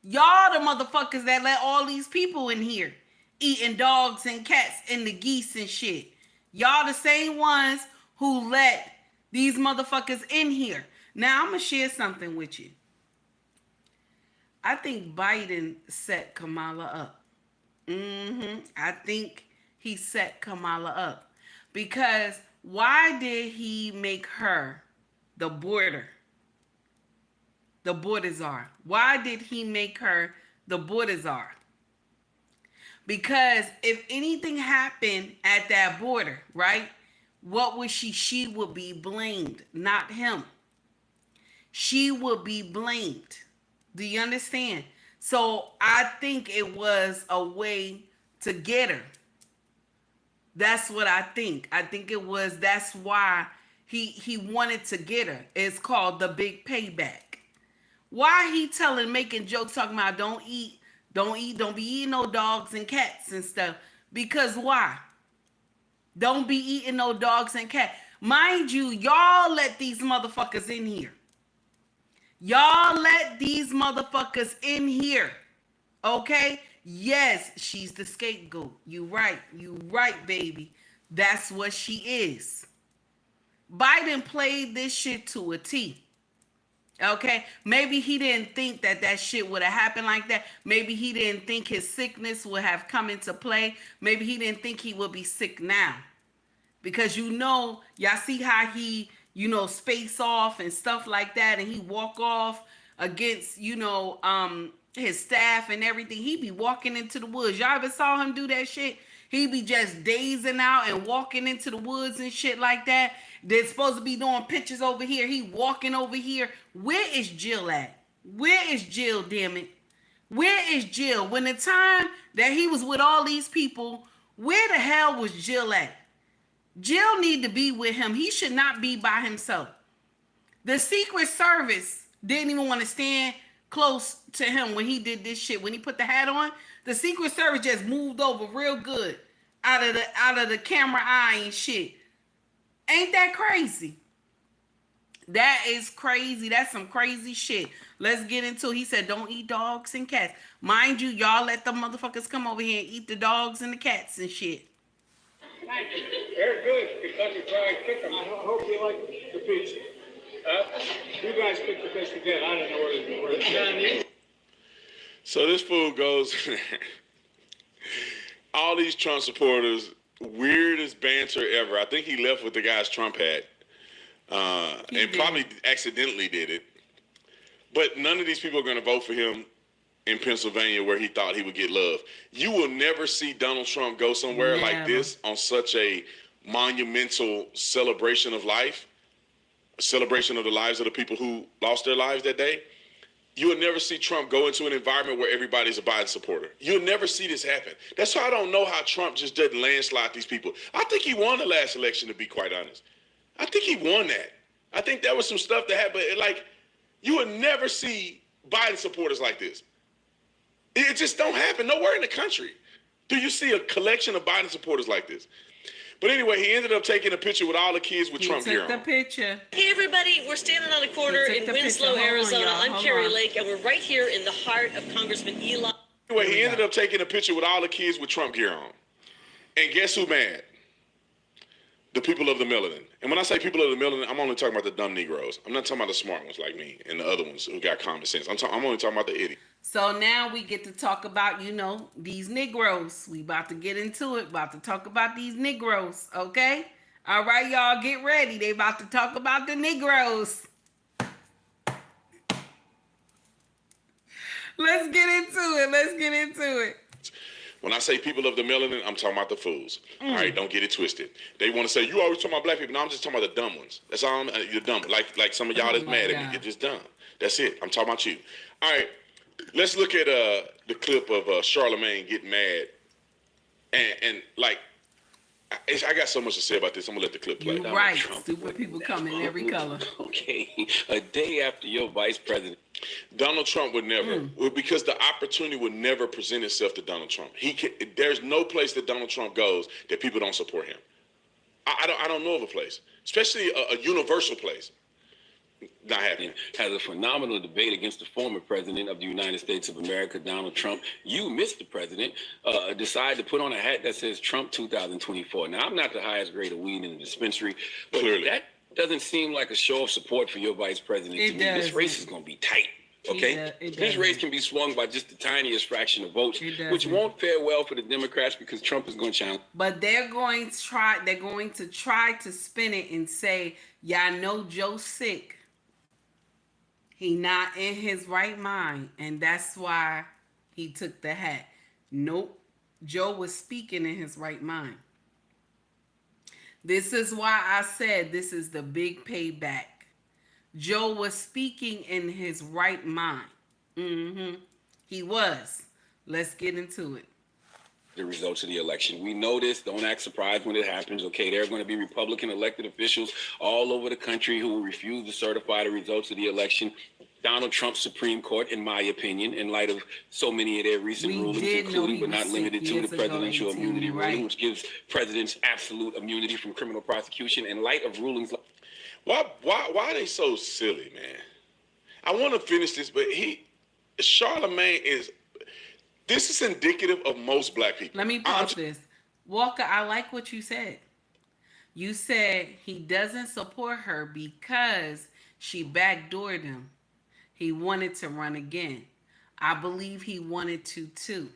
y'all the motherfuckers that let all these people in here eating dogs and cats and the geese and shit. Y'all the same ones who let these motherfuckers in here. Now, I'm going to share something with you. I think Biden set Kamala up. I think he set Kamala up. Because why did he make her the border czar? Why did he make her the borders are. Because if anything happened at that border, right, what would she would be blamed, not him. She would be blamed. Do you understand? So I think it was a way to get her. That's what I think. I think it was, that's why he wanted to get her. It's called the Big Payback. Why he making jokes talking about don't be eating no dogs and cats and stuff? Because why? Don't be eating no dogs and cats. Mind you, y'all let these motherfuckers in here. Y'all let these motherfuckers in here. Okay? Yes, she's the scapegoat. You right, baby. That's what she is. Biden played this shit to a T. Okay? Maybe he didn't think that shit would have happened like that. Maybe he didn't think his sickness would have come into play. Maybe he didn't think he would be sick now. Because y'all see how he, space off and stuff like that, and he walk off against, his staff and everything. He be walking into the woods. Y'all ever saw him do that shit? He be just dazing out and walking into the woods and shit like that. They're supposed to be doing pictures over here. He walking over here. Where is Jill at? Where is Jill, damn it? Where is Jill? When the time that he was with all these people, where the hell was Jill at? Jill need to be with him. He should not be by himself. The Secret Service didn't even want to stand close to him when he did this shit. When he put the hat on, the Secret Service just moved over real good out of the camera eye and shit. Ain't that crazy? That is crazy. That's some crazy shit. Let's get into it. He said, don't eat dogs and cats. Mind you, y'all let the motherfuckers come over here and eat the dogs and the cats and shit. Thank you. Very good. Kentucky Fried Chicken. I hope you like the pizza. You guys pick the best again. I don't know where it's Chinese. So this fool goes, all these Trump supporters, weirdest banter ever. I think he left with the guy's Trump hat. And probably accidentally did it. But none of these people are going to vote for him in Pennsylvania where he thought he would get love. You will never see Donald Trump go somewhere like this on such a monumental celebration of life, a celebration of the lives of the people who lost their lives that day. You will never see Trump go into an environment where everybody's a Biden supporter. You'll never see this happen. That's why I don't know how Trump just doesn't landslide these people. I think he won the last election, to be quite honest. I think he won that. I think there was some stuff that happened. Like, you would never see Biden supporters like this. It just don't happen nowhere in the country. Do you see a collection of Biden supporters like this? But anyway, he ended up taking a picture with all the kids with Trump here on. He took the picture. Hey, everybody. We're standing on the corner in Winslow, Arizona. I'm Carrie Lake, and we're right here in the heart of Congressman Eli. Anyway, he ended up taking a picture with all the kids with Trump gear on. And guess who mad? The people of the melanin. And when I say people of the melanin, I'm only talking about the dumb Negroes. I'm not talking about the smart ones like me and the other ones who got common sense. I'm only talking about the idiots. So now we get to talk about, these Negroes. We about to get into it. About to talk about these Negroes, okay? All right, y'all, get ready. They about to talk about the Negroes. Let's get into it. When I say people of the melanin, I'm talking about the fools. All right, don't get it twisted. They want to say, you always talking about black people. No, I'm just talking about the dumb ones. That's all. You're dumb. Like some of y'all that's mad at me. You're just dumb. That's it. I'm talking about you. All right, let's look at the clip of Charlamagne getting mad. And I got so much to say about this. I'm going to let the clip play. You're right. Stupid people come in every color. Okay, a day after your vice president. Donald Trump would never, because the opportunity would never present itself to Donald Trump. There's no place that Donald Trump goes that people don't support him. I don't know of a place, especially a universal place. Not happening. Has a phenomenal debate against the former president of the United States of America, Donald Trump. You, Mr. President, decide to put on a hat that says Trump 2024. Now, I'm not the highest grade of weed in the dispensary, but Clearly. That doesn't seem like a show of support for your vice president to me. This race is going to be tight. Okay, this race can be swung by just the tiniest fraction of votes, which won't fare well for the Democrats because Trump is going to challenge. But they're going to try to spin it and say, y'all know Joe's sick. He not in his right mind, and that's why He took the hat. Nope. Joe was speaking in his right mind. This is why I said this is the big payback. Joe was speaking in his right mind. He was. Let's get into it. The results of the election. We know this. Don't act surprised when it happens. Okay, there are going to be Republican elected officials all over the country who will refuse to certify the results of the election. Donald Trump's Supreme Court, in my opinion, in light of so many of their recent rulings, including but not limited to the presidential immunity ruling, which gives presidents absolute immunity from criminal prosecution, in light of rulings like... Why are they so silly, man? I want to finish this, but Charlamagne is... This is indicative of most black people. Let me pause this. Walker, I like what you said. You said he doesn't support her because she backdoored him. He wanted to run again. I believe he wanted to too.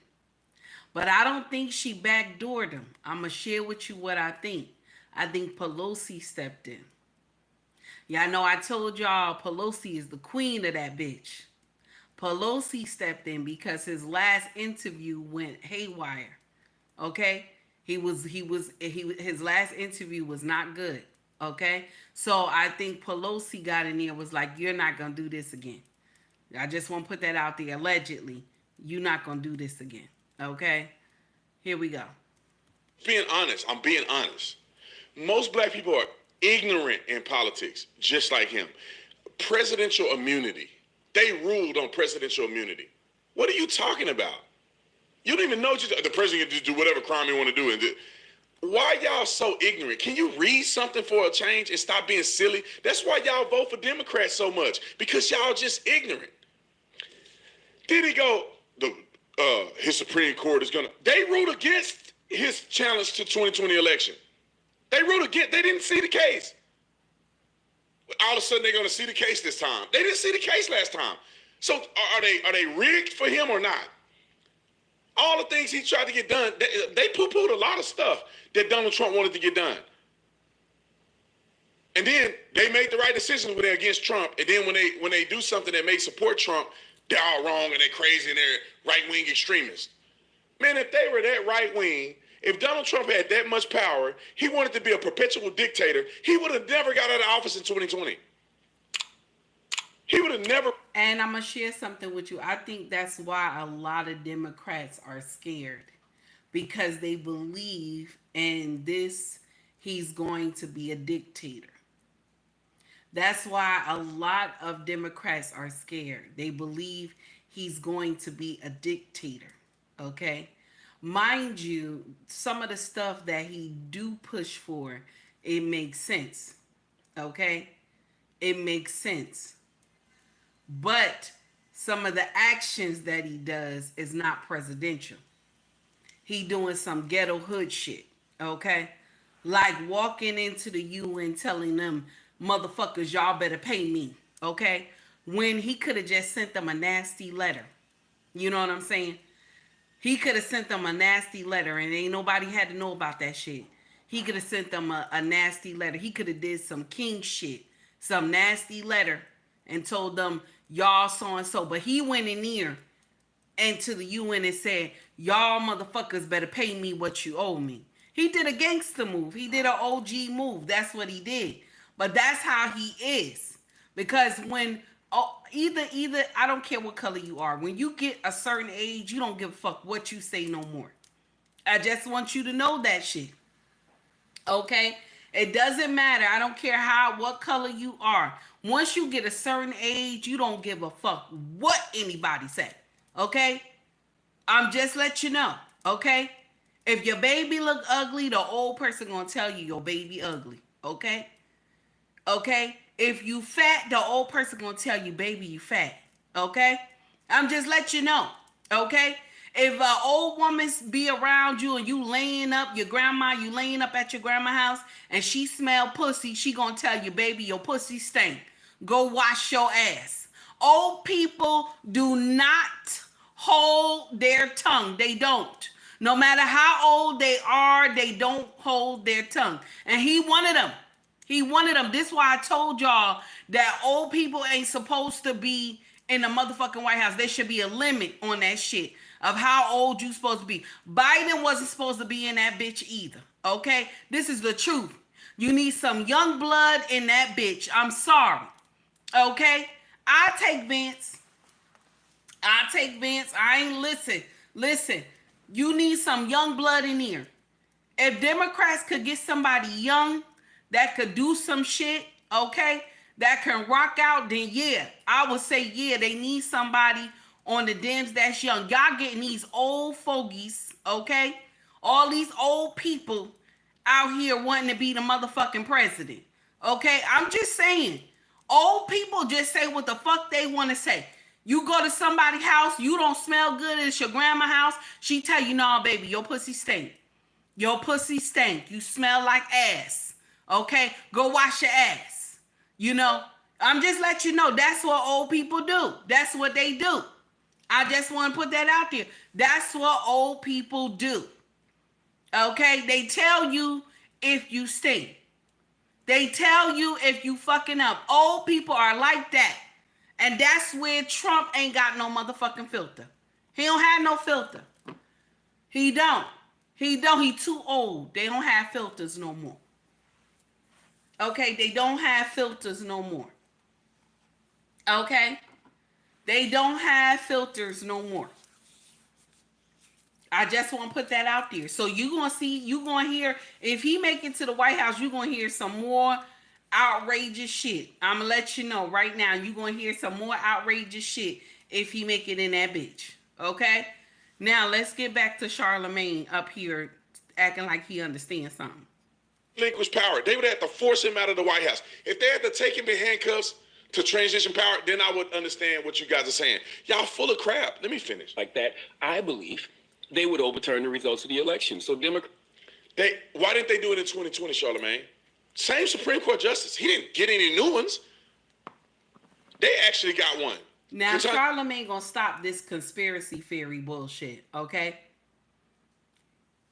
But I don't think she backdoored him. I'm going to share with you what I think. I think Pelosi stepped in. Yeah, I know I told y'all Pelosi is the queen of that bitch. Pelosi stepped in because his last interview went haywire. Okay? His last interview was not good. Okay? So I think Pelosi got in there and was like, you're not going to do this again. I just want to put that out there. Allegedly, you're not going to do this again. Okay? Here we go. I'm being honest. Most black people are ignorant in politics, just like him. Presidential immunity. They ruled on presidential immunity. What are you talking about? You don't even know the president can just do whatever crime he want to do. And why y'all so ignorant? Can you read something for a change and stop being silly? That's why y'all vote for Democrats so much, because y'all just ignorant. Then he go, his Supreme Court is gonna. They ruled against his challenge to 2020 election. They ruled against. They didn't see the case. All of a sudden they're going to see the case this time. They didn't see the case last time. So are they rigged for him or not? All the things he tried to get done, they poo-pooed a lot of stuff that Donald Trump wanted to get done. And then they made the right decisions when they're against Trump. And then when they do something that may support Trump, they're all wrong and they're crazy and they're right-wing extremists. Man, if they were that right-wing, if Donald Trump had that much power, he wanted to be a perpetual dictator, he would have never got out of office in 2020. He would have never. And I'm going to share something with you. I think that's why a lot of Democrats are scared, because they believe in this, he's going to be a dictator. That's why a lot of Democrats are scared. They believe he's going to be a dictator. Okay? Mind you, some of the stuff that he do push for, it makes sense. Okay? It makes sense. But some of the actions that he does is not presidential. He doing some ghetto hood shit. Okay? Like walking into the UN telling them, motherfuckers, y'all better pay me. Okay? When he could have just sent them a nasty letter. You know what I'm saying? He could have sent them a nasty letter and ain't nobody had to know about that shit. He could have sent them a nasty letter. He could have did some king shit, some nasty letter, and told them, y'all so-and-so. But he went in there and to the UN and said, y'all motherfuckers better pay me what you owe me. He did a gangster move. He did an OG move. That's what he did. But that's how he is. Because when... either I don't care what color you are. When you get a certain age, you don't give a fuck what you say no more. I just want you to know that shit. Okay? It doesn't matter. I don't care what color you are. Once you get a certain age, you don't give a fuck what anybody say. Okay? I'm just let you know. Okay? If your baby look ugly, the old person gonna tell you your baby ugly. Okay? Okay? If you fat, the old person gonna tell you, baby, you fat. Okay? I'm just let you know. Okay? If an old woman be around you and you laying up, you laying up at your grandma's house and she smell pussy, she gonna tell you, baby, your pussy stink. Go wash your ass. Old people do not hold their tongue. They don't. No matter how old they are, they don't hold their tongue. And he wanted them. He wanted them. This is why I told y'all that old people ain't supposed to be in the motherfucking White House. There should be a limit on that shit of how old you supposed to be. Biden wasn't supposed to be in that bitch either. Okay? This is the truth. You need some young blood in that bitch. I'm sorry. Okay? I take Vince. I ain't listen. You need some young blood in here. If Democrats could get somebody young that could do some shit, okay, that can rock out, then yeah, I would say yeah, they need somebody on the Dems that's young. Y'all getting these old fogies, okay? All these old people out here wanting to be the motherfucking president, okay? I'm just saying, old people just say what the fuck they want to say. You go to somebody's house, you don't smell good, it's your grandma's house, she tell you, no, baby, your pussy stink. Your pussy stink. You smell like ass. Okay? Go wash your ass. You know? I'm just letting you know that's what old people do. That's what they do. I just want to put that out there. That's what old people do. Okay? They tell you if you stink. They tell you if you fucking up. Old people are like that. And that's where Trump ain't got no motherfucking filter. He don't have no filter. He don't. He too old. They don't have filters no more. Okay? They don't have filters no more. Okay? They don't have filters no more. I just want to put that out there. So you're going to see, you're going to hear, if he make it to the White House, you're going to hear some more outrageous shit. I'm going to let you know right now, you're going to hear some more outrageous shit if he make it in that bitch. Okay? Now, let's get back to Charlamagne up here acting like he understands something. Relinquish power. They would have to force him out of the White House. If they had to take him in handcuffs to transition power, then I would understand what you guys are saying. Y'all full of crap. Let me finish. Like that, I believe they would overturn the results of the election. So why didn't they do it in 2020, Charlamagne? Same Supreme Court justice. He didn't get any new ones. They actually got one. Now, Charlamagne gonna stop this conspiracy theory bullshit, okay?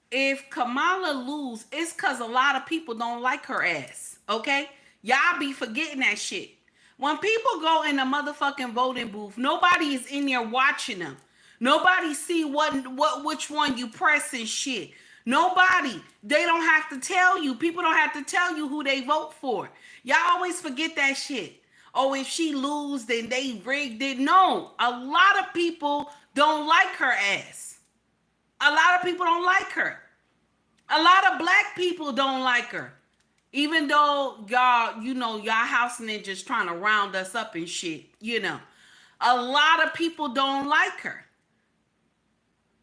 If Kamala lose, it's because a lot of people don't like her ass, okay? Y'all be forgetting that shit. When people go in the motherfucking voting booth, nobody is in there watching them. Nobody see which one you press and shit. Nobody. They don't have to tell you. People don't have to tell you who they vote for. Y'all always forget that shit. Oh, if she lose, then they rigged it. No, a lot of people don't like her ass. A lot of people don't like her. A lot of black people don't like her. Even though y'all, y'all house ninjas trying to round us up and shit, A lot of people don't like her.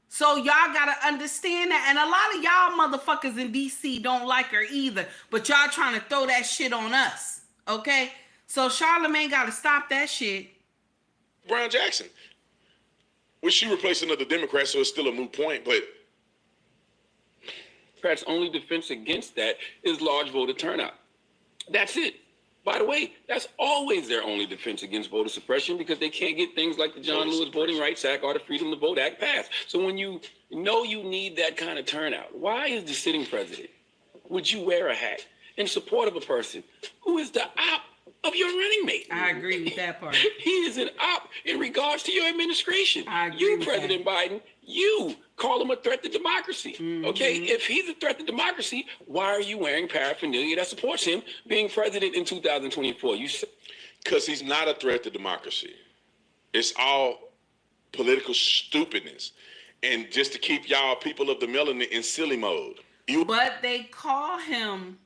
So y'all gotta understand that. And a lot of y'all motherfuckers in DC don't like her either. But y'all trying to throw that shit on us. Okay? So Charlamagne gotta stop that shit. Brown Jackson. Which she replaced another Democrat, so it's still a moot point, but Democrats' only defense against that is large voter turnout. That's it. By the way, that's always their only defense against voter suppression because they can't get things like the John Lewis Voting Rights Act or the Freedom to Vote Act passed. So when you know you need that kind of turnout, why is the sitting president, would you wear a hat in support of a person who is the op of your running mate? I agree with that part. He is an op in regards to your administration. I agree you, with President Biden, you call him a threat to democracy. Mm-hmm. Okay, if he's a threat to democracy, why are you wearing paraphernalia that supports him being president in 2024? Because he's not a threat to democracy. It's all political stupidness. And just to keep y'all people of the melanin in silly mode. But they call him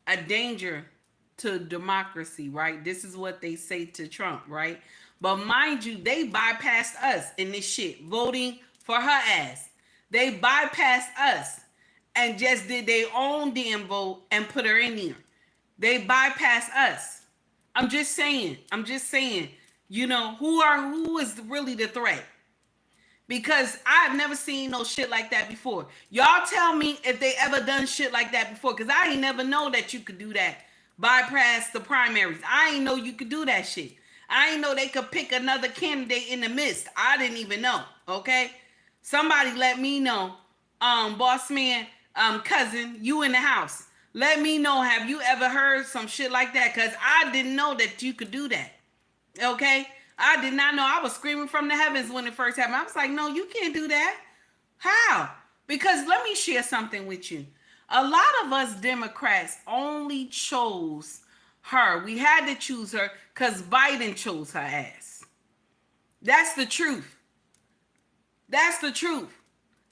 a danger to democracy, right? This is what they say to Trump, right? But mind you, they bypassed us in this shit, voting for her ass. They bypassed us and just did their own damn vote and put her in there. They bypassed us. I'm just saying, who is really the threat? Because I've never seen no shit like that before. Y'all tell me if they ever done shit like that before, because I ain't never know that you could do that. Bypass the primaries. I ain't know you could do that shit. I ain't know they could pick another candidate in the midst. I didn't even know, okay? Somebody let me know. Boss man, cousin, you in the house. Let me know, have you ever heard some shit like that? Because I didn't know that you could do that. Okay? I did not know. I was screaming from the heavens when it first happened. I was like, no, you can't do that. How? Because let me share something with you. A lot of us Democrats only chose her. We had to choose her because Biden chose her ass. That's the truth. That's the truth.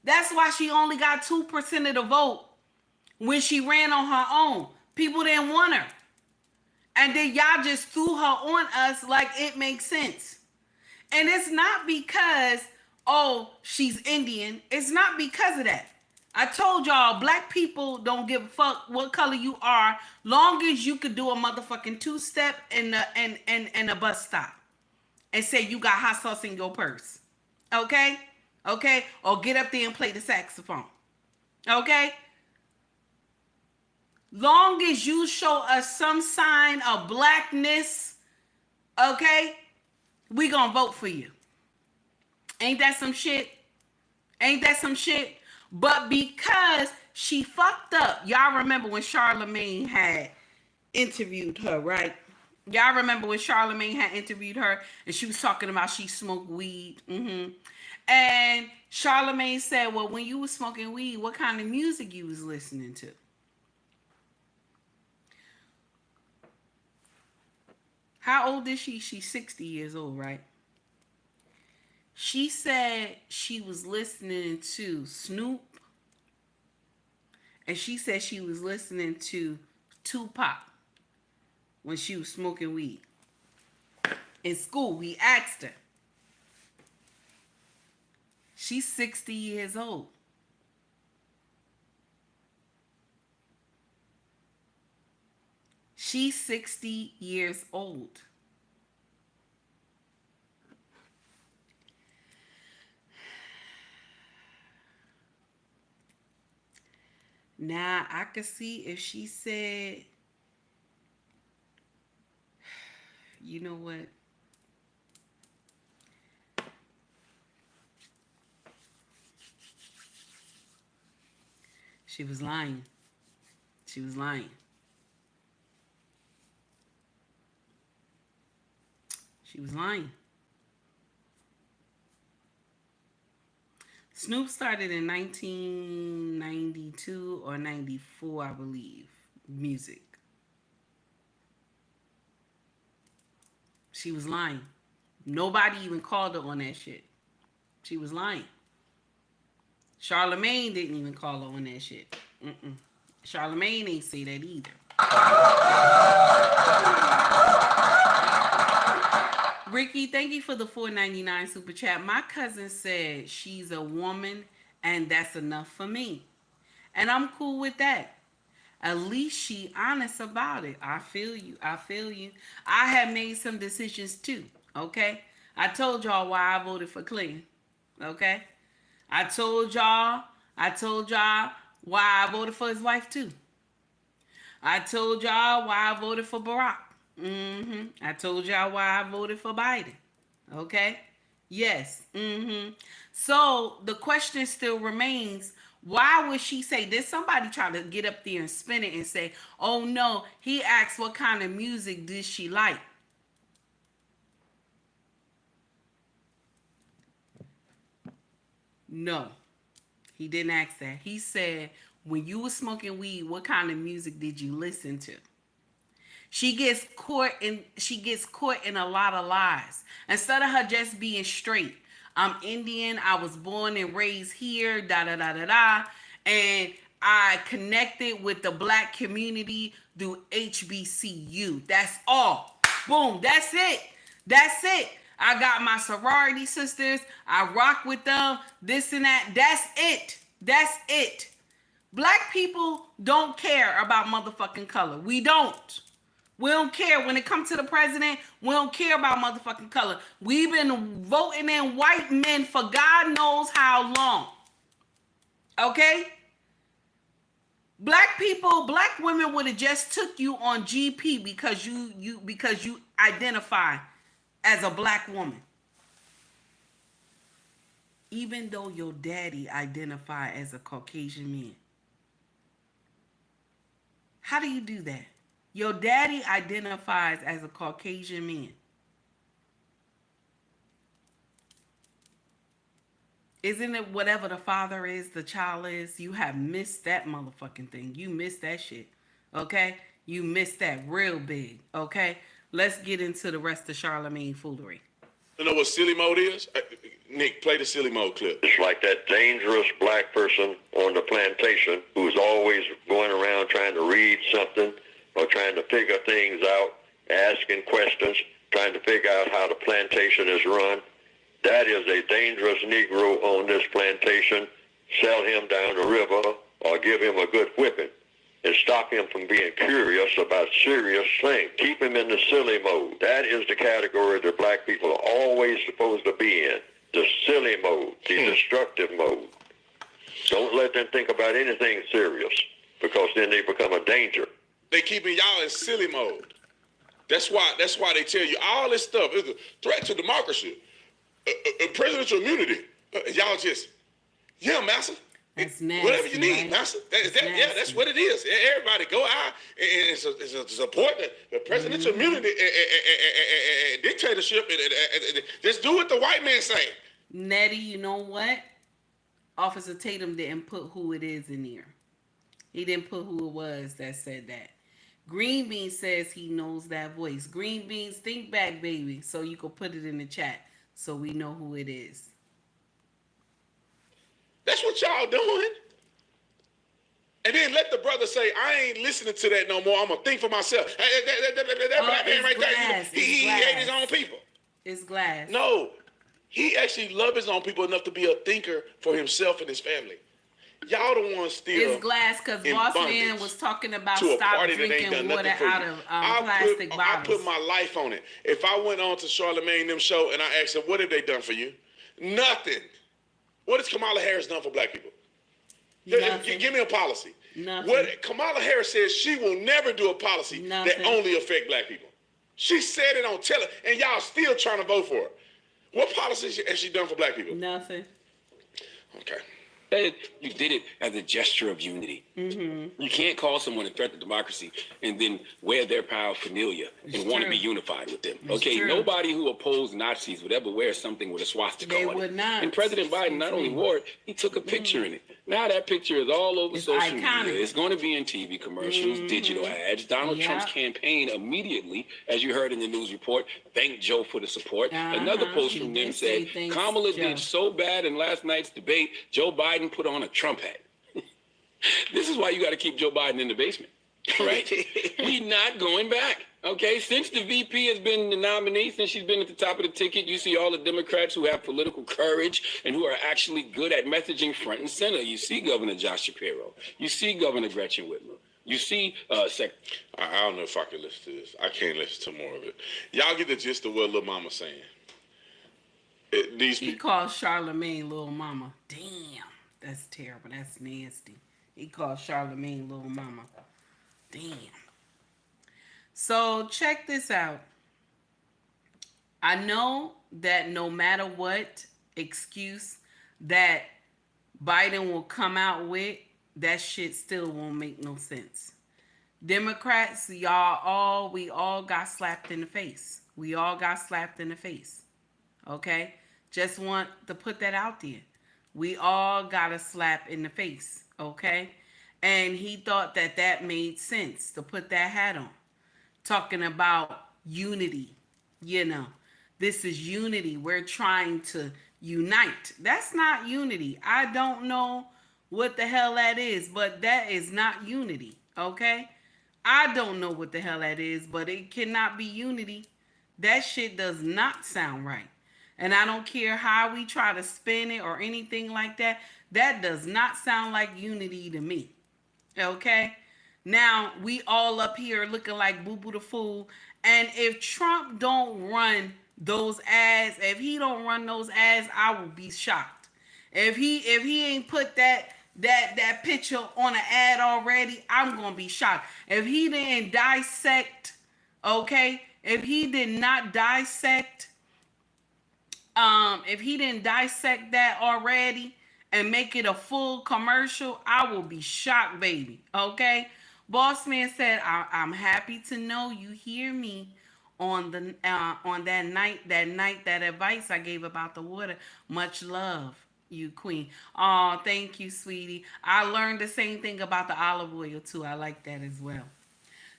That's why she only got 2% of the vote when she ran on her own. People didn't want her. And then y'all just threw her on us like it makes sense. And it's not because, oh, she's Indian. It's not because of that. I told y'all, black people don't give a fuck what color you are, long as you could do a motherfucking two-step in a bus stop and say you got hot sauce in your purse. Okay? Okay? Or get up there and play the saxophone. Okay? Long as you show us some sign of blackness, okay, we gonna vote for you. Ain't that some shit? Ain't that some shit? But because she fucked up, y'all remember when Charlamagne had interviewed her, right? Y'all remember when Charlamagne had interviewed her and she was talking about she smoked weed. And Charlamagne said, well, when you was smoking weed, what kind of music you was listening to? How old is she? She's 60 years old, right? She said she was listening to Snoop. And she said she was listening to Tupac when she was smoking weed. In school, we asked her. She's 60 years old. She's 60 years old. Now, I could see if she said, you know what? She was lying. She was lying. She was lying. Snoop started in 1992 or 94, I believe, music. She was lying. Nobody even called her on that shit. She was lying. Charlamagne didn't even call her on that shit. Charlamagne ain't say that either. Ricky, thank you for the $4.99 super chat. My cousin said she's a woman and that's enough for me. And I'm cool with that. At least she honest about it. I feel you. I feel you. I have made some decisions too. Okay? I told y'all why I voted for Clinton. Okay? I told y'all why I voted for his wife too. I told y'all why I voted for Barack. I told y'all why I voted for Biden. Okay? Yes. So the question still remains, why would she say this? Somebody try to get up there and spin it and say, oh no, he asked what kind of music did she like. No, he didn't ask that. He said, when you were smoking weed, what kind of music did you listen to? She gets caught in a lot of lies. Instead of her just being straight, I'm Indian, I was born and raised here, and I connected with the black community through HBCU. That's all. Boom, that's it. That's it. I got my sorority sisters. I rock with them, this and that. That's it. That's it. Black people don't care about motherfucking color. We don't. We don't care. When it comes to the president, we don't care about motherfucking color. We've been voting in white men for God knows how long. Okay? Black people, black women would have just took you on GP because you identify as a black woman. Even though your daddy identified as a Caucasian man. How do you do that? Your daddy identifies as a Caucasian man. Isn't it whatever the father is, the child is? You have missed that motherfucking thing. You missed that shit. Okay? You missed that real big. Okay? Let's get into the rest of Charlamagne foolery. You know what silly mode is? Nick, play the silly mode clip. It's like that dangerous black person on the plantation who's always going around trying to read something or trying to figure things out, asking questions, trying to figure out how the plantation is run. That is a dangerous Negro on this plantation. Sell him down the river or give him a good whipping and stop him from being curious about serious things. Keep him in the silly mode. That is the category that black people are always supposed to be in, the silly mode, the destructive mode. Don't let them think about anything serious because then they become a danger. They keeping y'all in silly mode. That's why they tell you all this stuff is a threat to democracy. Presidential immunity. Y'all just, yeah, master. That's nasty, whatever you need, right? master. Yeah, that's what it is. Everybody go out and support the presidential immunity and dictatorship. And just do what the white man say. Nettie, you know what? Officer Tatum didn't put who it is in here. He didn't put who it was that said that. Green Bean says he knows that voice. Green Beans, think back, baby, so you can put it in the chat so we know who it is. That's what y'all doing. And then let the brother say, I ain't listening to that no more. I'm going to think for myself. That black man right there, he hate his own people. It's glass. No, he actually loved his own people enough to be a thinker for himself and his family. Y'all the ones still. It's glass because Boss Man was talking about stop drinking water out of plastic bottles. I put my life on it. If I went on to Charlamagne and them show and I asked them, what have they done for you? Nothing. What has Kamala Harris done for black people? Give me a policy. Nothing. What Kamala Harris says she will never do a policy that only affect black people. She said it on tele, and y'all still trying to vote for her. What policy has she done for black people? Nothing. Okay. You did it as a gesture of unity. Mm-hmm. You can't call someone a threat to democracy and then wear their paraphernalia and want to be unified with them. Okay, nobody who opposed Nazis would ever wear something with a swastika on it. They would not. And President Biden not only wore it, he took a picture in it. Now that picture is all over social media. It's going to be in TV commercials, digital ads. Donald Trump's campaign immediately, as you heard in the news report, thanked Joe for the support. Another post from them said, Kamala did so bad in last night's debate, Joe Biden put on a Trump hat. This is why you got to keep Joe Biden in the basement, right? We're not going back, okay? Since the VP has been the nominee, since she's been at the top of the ticket, you see all the Democrats who have political courage and who are actually good at messaging front and center. You see Governor Josh Shapiro. You see Governor Gretchen Whitmer. You see, I don't know if I can listen to this. I can't listen to more of it. Y'all get the gist of what Lil Mama saying. He called Charlamagne Lil Mama. Damn, that's terrible. That's nasty. He called Charlamagne Lil Mama. Damn. So check this out. I know that no matter what excuse that Biden will come out with, that shit still won't make no sense. Democrats, we all got slapped in the face. We all got slapped in the face. Okay? Just want to put that out there. We all got a slap in the face. Okay? And he thought that made sense to put that hat on. Talking about unity. This is unity. We're trying to unite. That's not unity. I don't know what the hell that is, but that is not unity, okay? I don't know what the hell that is, but it cannot be unity. That shit does not sound right. And I don't care how we try to spin it or anything like that. That does not sound like unity to me, okay? Now, we all up here looking like Boo Boo the Fool. And if Trump don't run those ads, if he don't run those ads, I will be shocked. If he ain't put that picture on an ad already, I'm gonna be shocked. If he didn't dissect, okay, if he did not dissect, that already and make it a full commercial, I will be shocked, baby. Okay, Boss man said, I'm happy to know you hear me on the on that advice I gave about the water. Much love, you queen. Oh, thank you, sweetie. I learned the same thing about the olive oil too. I like that as well.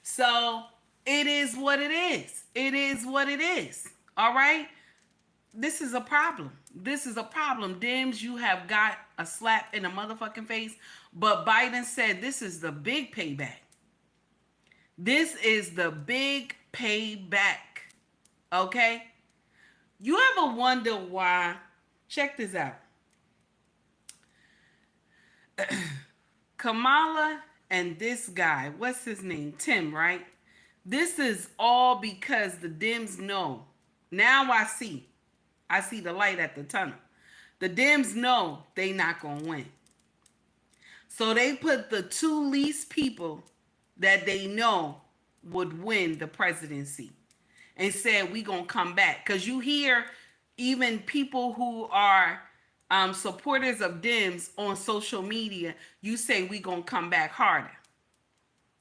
So it is what it is. It is what it is. All right. This is a problem. This is a problem. Dems, you have got a slap in the motherfucking face. But Biden said this is the big payback. This is the big payback. Okay? You ever wonder why? Check this out. Kamala and this guy, what's his name? Tim, right? This is all because the Dems know. Now I see the light at the tunnel. The Dems know they not going to win. So they put the two least people that they know would win the presidency and said, we going to come back. Because you hear even people who are supporters of Dems on social media, you say we going to come back harder.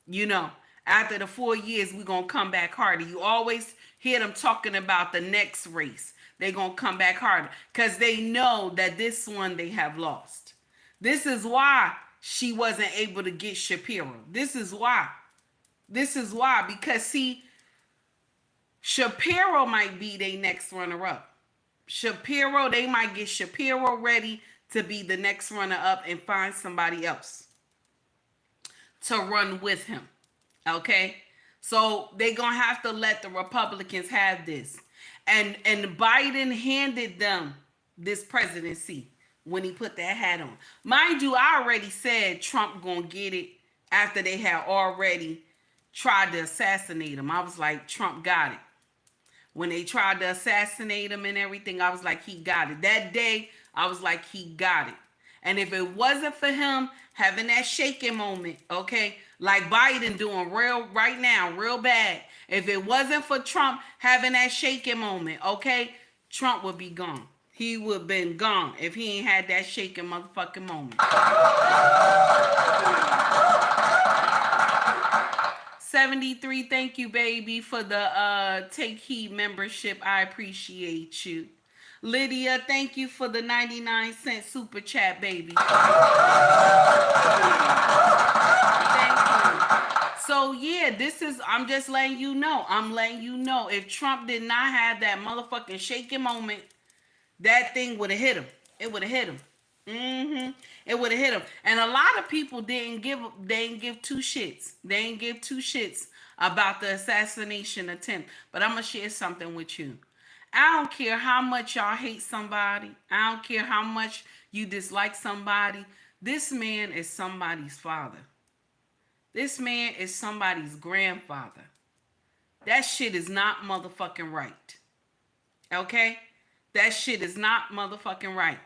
You know, after the 4 years, we going to come back harder. You always hear them talking about the next race. They going to come back harder because they know that this one they have lost. This is why she wasn't able to get Shapiro. This is why. Because see, Shapiro might be their next runner-up. Shapiro, they might get Shapiro ready to be the next runner-up and find somebody else to run with him. Okay? So they're going to have to let the Republicans have this. And Biden handed them this presidency when he put that hat on. Mind you, I already said Trump going to get it after they had already tried to assassinate him. I was like, Trump got it. When they tried to assassinate him and everything, I was like, he got it. That day, I was like, he got it. And if it wasn't for him having that shaking moment, okay, like Biden doing right now, real bad. If it wasn't for Trump having that shaking moment, okay, Trump would be gone. He would have been gone if he ain't had that shaking motherfucking moment. 73, thank you, baby, for the Take Heed membership. I appreciate you. Lydia, thank you for the 99-cent super chat, baby. Thank you. So, yeah, I'm just letting you know. I'm letting you know. If Trump did not have that motherfucking shaking moment, that thing would have hit him. It would have hit him. It would have hit him. And a lot of people didn't give two shits. They didn't give two shits about the assassination attempt. But I'm going to share something with you. I don't care how much y'all hate somebody. I don't care how much you dislike somebody. This man is somebody's father. This man is somebody's grandfather. That shit is not motherfucking right. Okay? That shit is not motherfucking right.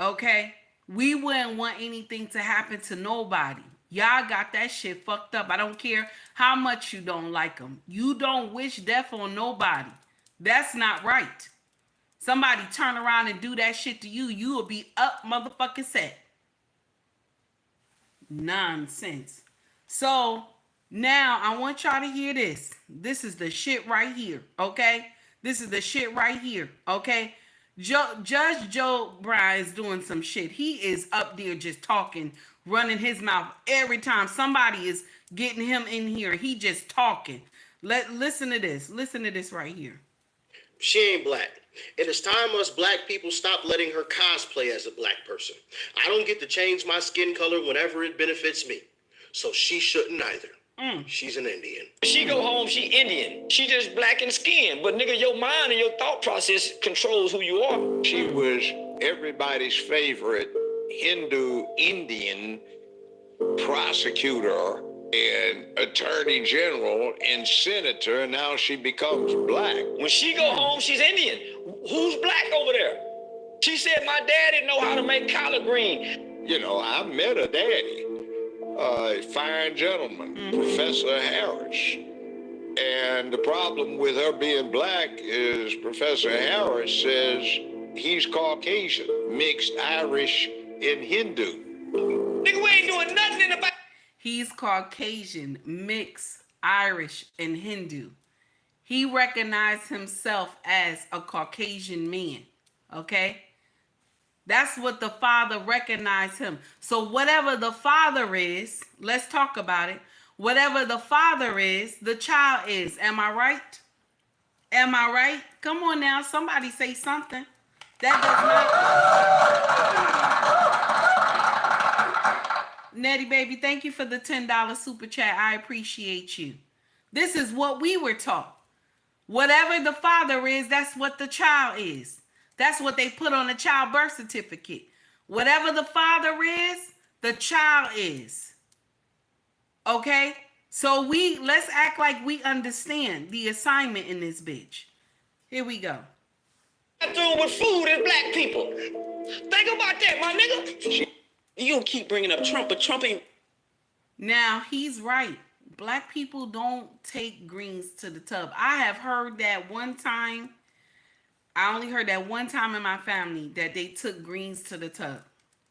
Okay? We wouldn't want anything to happen to nobody. Y'all got that shit fucked up. I don't care how much you don't like them. You don't wish death on nobody. That's not right. Somebody turn around and do that shit to you, you will be up motherfucking set. Nonsense. So, now I want y'all to hear this. This is the shit right here, okay? This is the shit right here, okay? Judge Joe Brown is doing some shit. He is up there just talking, running his mouth every time somebody is getting him in here. He just talking. Listen to this. Listen to this right here. She ain't black. It is time us black people stop letting her cosplay as a black person. I don't get to change my skin color whenever it benefits me. So she shouldn't either. She's an Indian. She go home, she Indian. She just black in skin. But nigga, your mind and your thought process controls who you are. She was everybody's favorite Hindu Indian prosecutor and attorney general and senator. Now she becomes black. When she go home, she's Indian. Who's black over there? She said, my daddy know how to make collard green. You know, I met her daddy. A fine gentleman, Professor Harris. And the problem with her being black is Professor Harris says he's Caucasian, mixed Irish and Hindu. Nigga, we ain't doing nothing in the back. He's Caucasian, mixed, Irish, and Hindu. He recognized himself as a Caucasian man. Okay? That's what the father recognized him. So whatever the father is, let's talk about it. Whatever the father is, the child is. Am I right? Am I right? Come on now, somebody say something. That does not. Nettie baby, thank you for the $10 super chat. I appreciate you. This is what we were taught. Whatever the father is, that's what the child is. That's what they put on the child birth certificate. Whatever the father is, the child is. Okay? So let's act like we understand the assignment in this bitch. Here we go. Doing with food is black people. Think about that, my nigga. You don't keep bringing up Trump, but Trump ain't. Now, he's right. Black people don't take greens to the tub. I have heard that one time. I only heard that one time in my family that they took greens to the tub.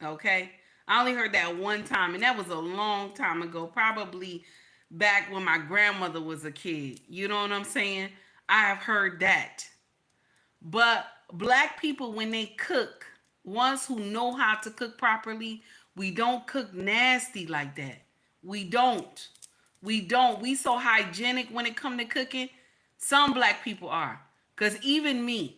Okay? I only heard that one time, and that was a long time ago, probably back when my grandmother was a kid. You know what I'm saying? I have heard that. But black people, when they cook, ones who know how to cook properly, we don't cook nasty like that. We don't. We so hygienic when it come to cooking. Some black people are. Because even me,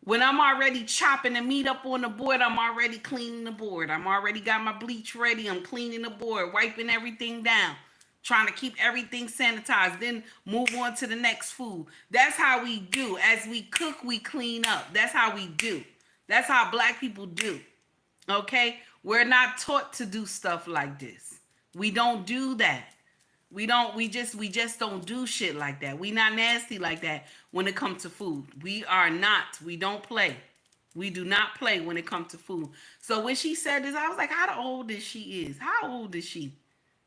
when I'm already chopping the meat up on the board, I'm already cleaning the board. I'm already got my bleach ready. I'm cleaning the board, wiping everything down, trying to keep everything sanitized, then move on to the next food. That's how we do. As we cook, we clean up. That's how we do. That's how black people do. Okay? We're not taught to do stuff like this. We don't do that. We just don't do shit like that. We not nasty like that when it comes to food. We are not. We don't play. We do not play when it comes to food. So when she said this, I was like, how old is she is? How old is she?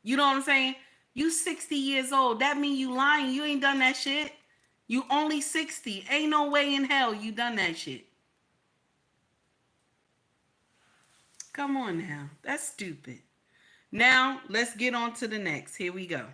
You know what I'm saying? You 60 years old. That mean you lying. You ain't done that shit. You only 60. Ain't no way in hell you done that shit. Come on now. That's stupid. Now, let's get on to the next. Here we go.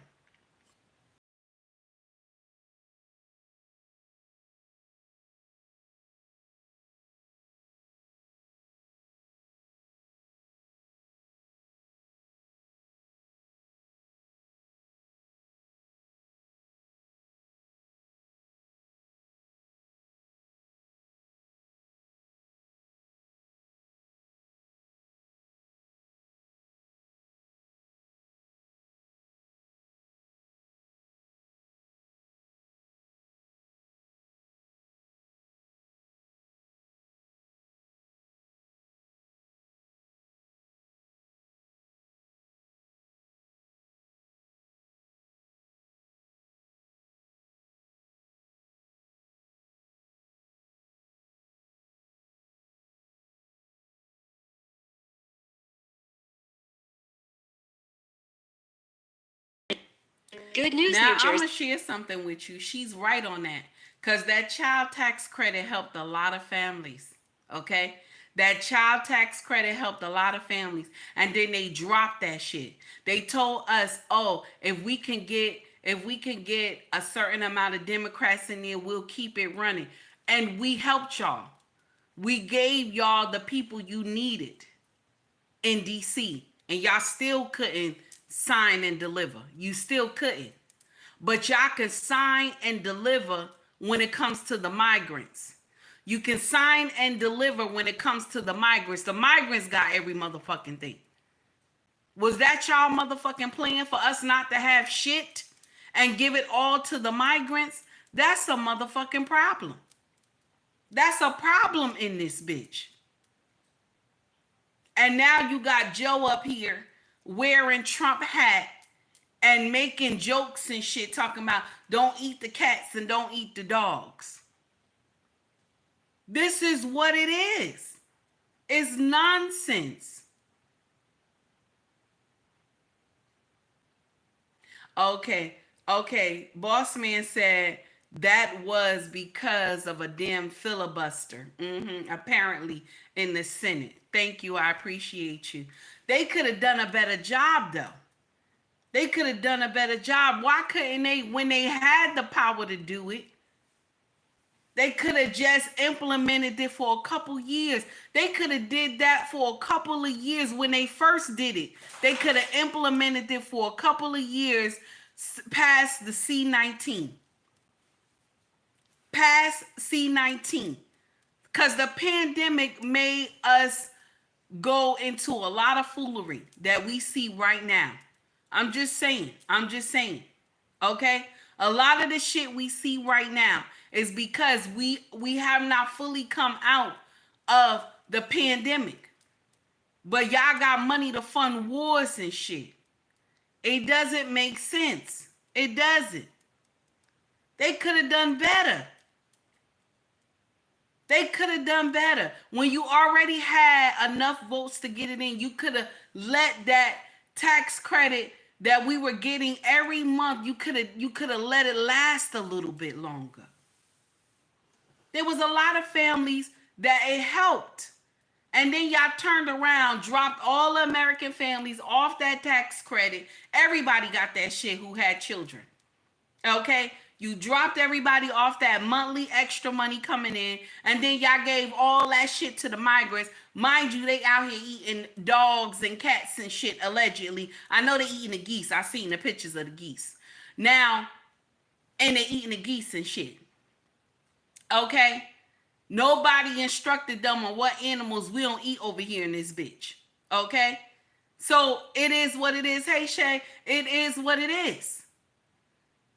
Good news, now, New Jersey. I'm going to share something with you. She's right on that. Because that child tax credit helped a lot of families. Okay? That child tax credit helped a lot of families. And then they dropped that shit. They told us, oh, if we can get a certain amount of Democrats in there, we'll keep it running. And we helped y'all. We gave y'all the people you needed in DC. And y'all still couldn't sign and deliver. You still couldn't. But y'all can sign and deliver when it comes to the migrants. You can sign and deliver when it comes to the migrants. The migrants got every motherfucking thing. Was that y'all motherfucking plan for us not to have shit and give it all to the migrants? That's a motherfucking problem. That's a problem in this bitch. And now you got Joe up here wearing Trump hat and making jokes and shit, talking about don't eat the cats and don't eat the dogs. This is what it is. It's nonsense. Okay. Boss man said that was because of a damn filibuster. Apparently in the Senate. Thank you. I appreciate you. They could have done a better job though. They could have done a better job. Why couldn't they, when they had the power to do it, they could have just implemented it for a couple years. They could have did that for a couple of years when they first did it. They could have implemented it for a couple of years past the C-19. Past C-19. Because the pandemic made us go into a lot of foolery that we see right now. I'm just saying. Okay? A lot of the shit we see right now is because we have not fully come out of the pandemic. But y'all got money to fund wars and shit. It doesn't make sense. It doesn't. They could have done better. They could have done better. When you already had enough votes to get it in, you could have let that tax credit that we were getting every month, you could have let it last a little bit longer. There was a lot of families that it helped. And then y'all turned around, dropped all the American families off that tax credit. Everybody got that shit who had children. Okay? You dropped everybody off that monthly extra money coming in, and then y'all gave all that shit to the migrants. Mind you, they out here eating dogs and cats and shit, allegedly. I know they eating the geese. I seen the pictures of the geese. Now, and they eating the geese and shit. Okay? Nobody instructed them on what animals we don't eat over here in this bitch. Okay? So, it is what it is. Hey, Shay, it is what it is.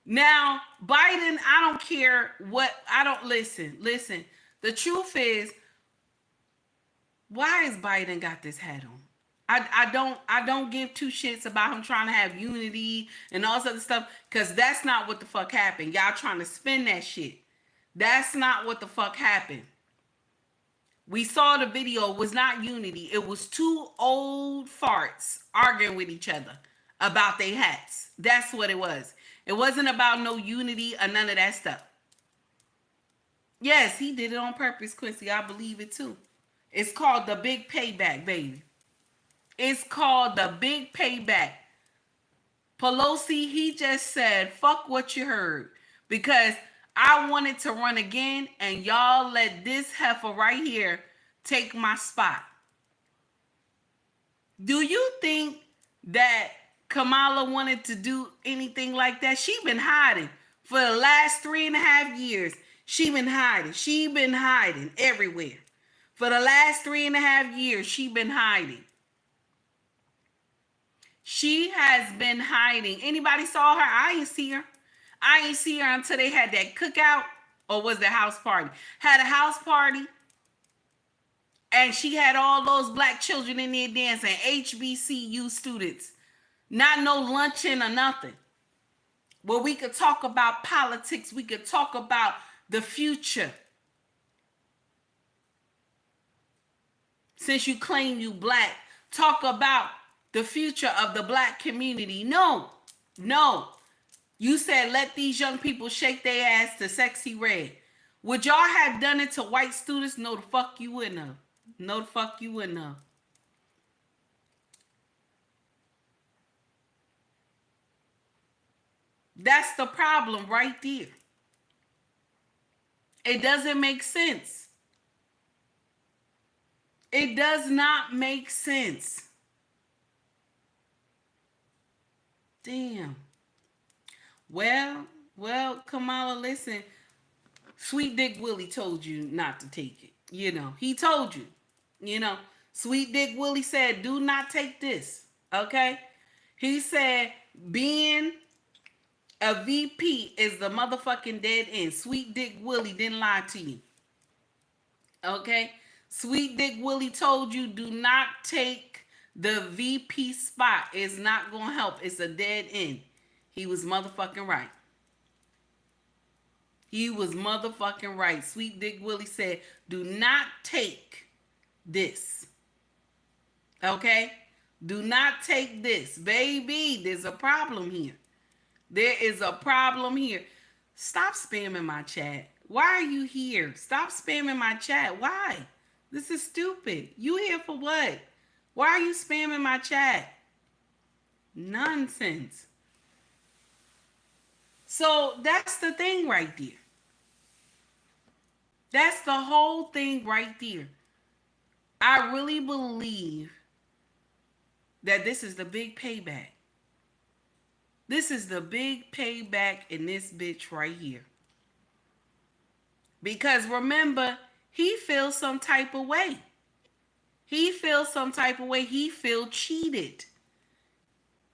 Now, Biden, I don't care what, I don't, listen. The truth is, why is Biden got this hat on? I don't give two shits about him trying to have unity and all this other stuff, because that's not what the fuck happened. Y'all trying to spin that shit. That's not what the fuck happened. We saw the video, it was not unity. It was two old farts arguing with each other about their hats. That's what it was. It wasn't about no unity or none of that stuff. Yes, he did it on purpose, Quincy. I believe it too. It's called the Big Payback, baby. It's called the Big Payback. Pelosi, he just said, fuck what you heard. Because I wanted to run again, and y'all let this heifer right here take my spot. Do you think that Kamala wanted to do anything like that? She been hiding for the last 3.5 years. She been hiding everywhere. For the last 3.5 years, she been hiding. She has been hiding. Anybody saw her? I ain't see her. I ain't see her until they had that cookout, or was the house party? Had a house party, and she had all those black children in there dancing, HBCU students. Not no luncheon or nothing. Where we could talk about politics. We could talk about the future. Since you claim you black, talk about the future of the black community. No. You said let these young people shake their ass to Sexy Red. Would y'all have done it to white students? No, the fuck you wouldn't have. No, the fuck you wouldn't have. That's the problem right there. It doesn't make sense. It does not make sense. Damn. Well, Kamala, listen. Sweet Dick Willie told you not to take it. He told you. Sweet Dick Willie said, do not take this. Okay? He said, being a VP is the motherfucking dead end. Sweet Dick Willie didn't lie to you. Okay? Sweet Dick Willie told you, do not take the VP spot. It's not going to help. It's a dead end. He was motherfucking right. He was motherfucking right. Sweet Dick Willie said, do not take this. Okay? Do not take this. Baby, there's a problem here. There is a problem here. Stop spamming my chat. Why are you here? Stop spamming my chat. Why? This is stupid. You here for what? Why are you spamming my chat? Nonsense. So that's the thing right there. That's the whole thing right there. I really believe that this is the big payback. This is the big payback in this bitch right here. Because remember, he feels some type of way. He feels some type of way. He feel cheated.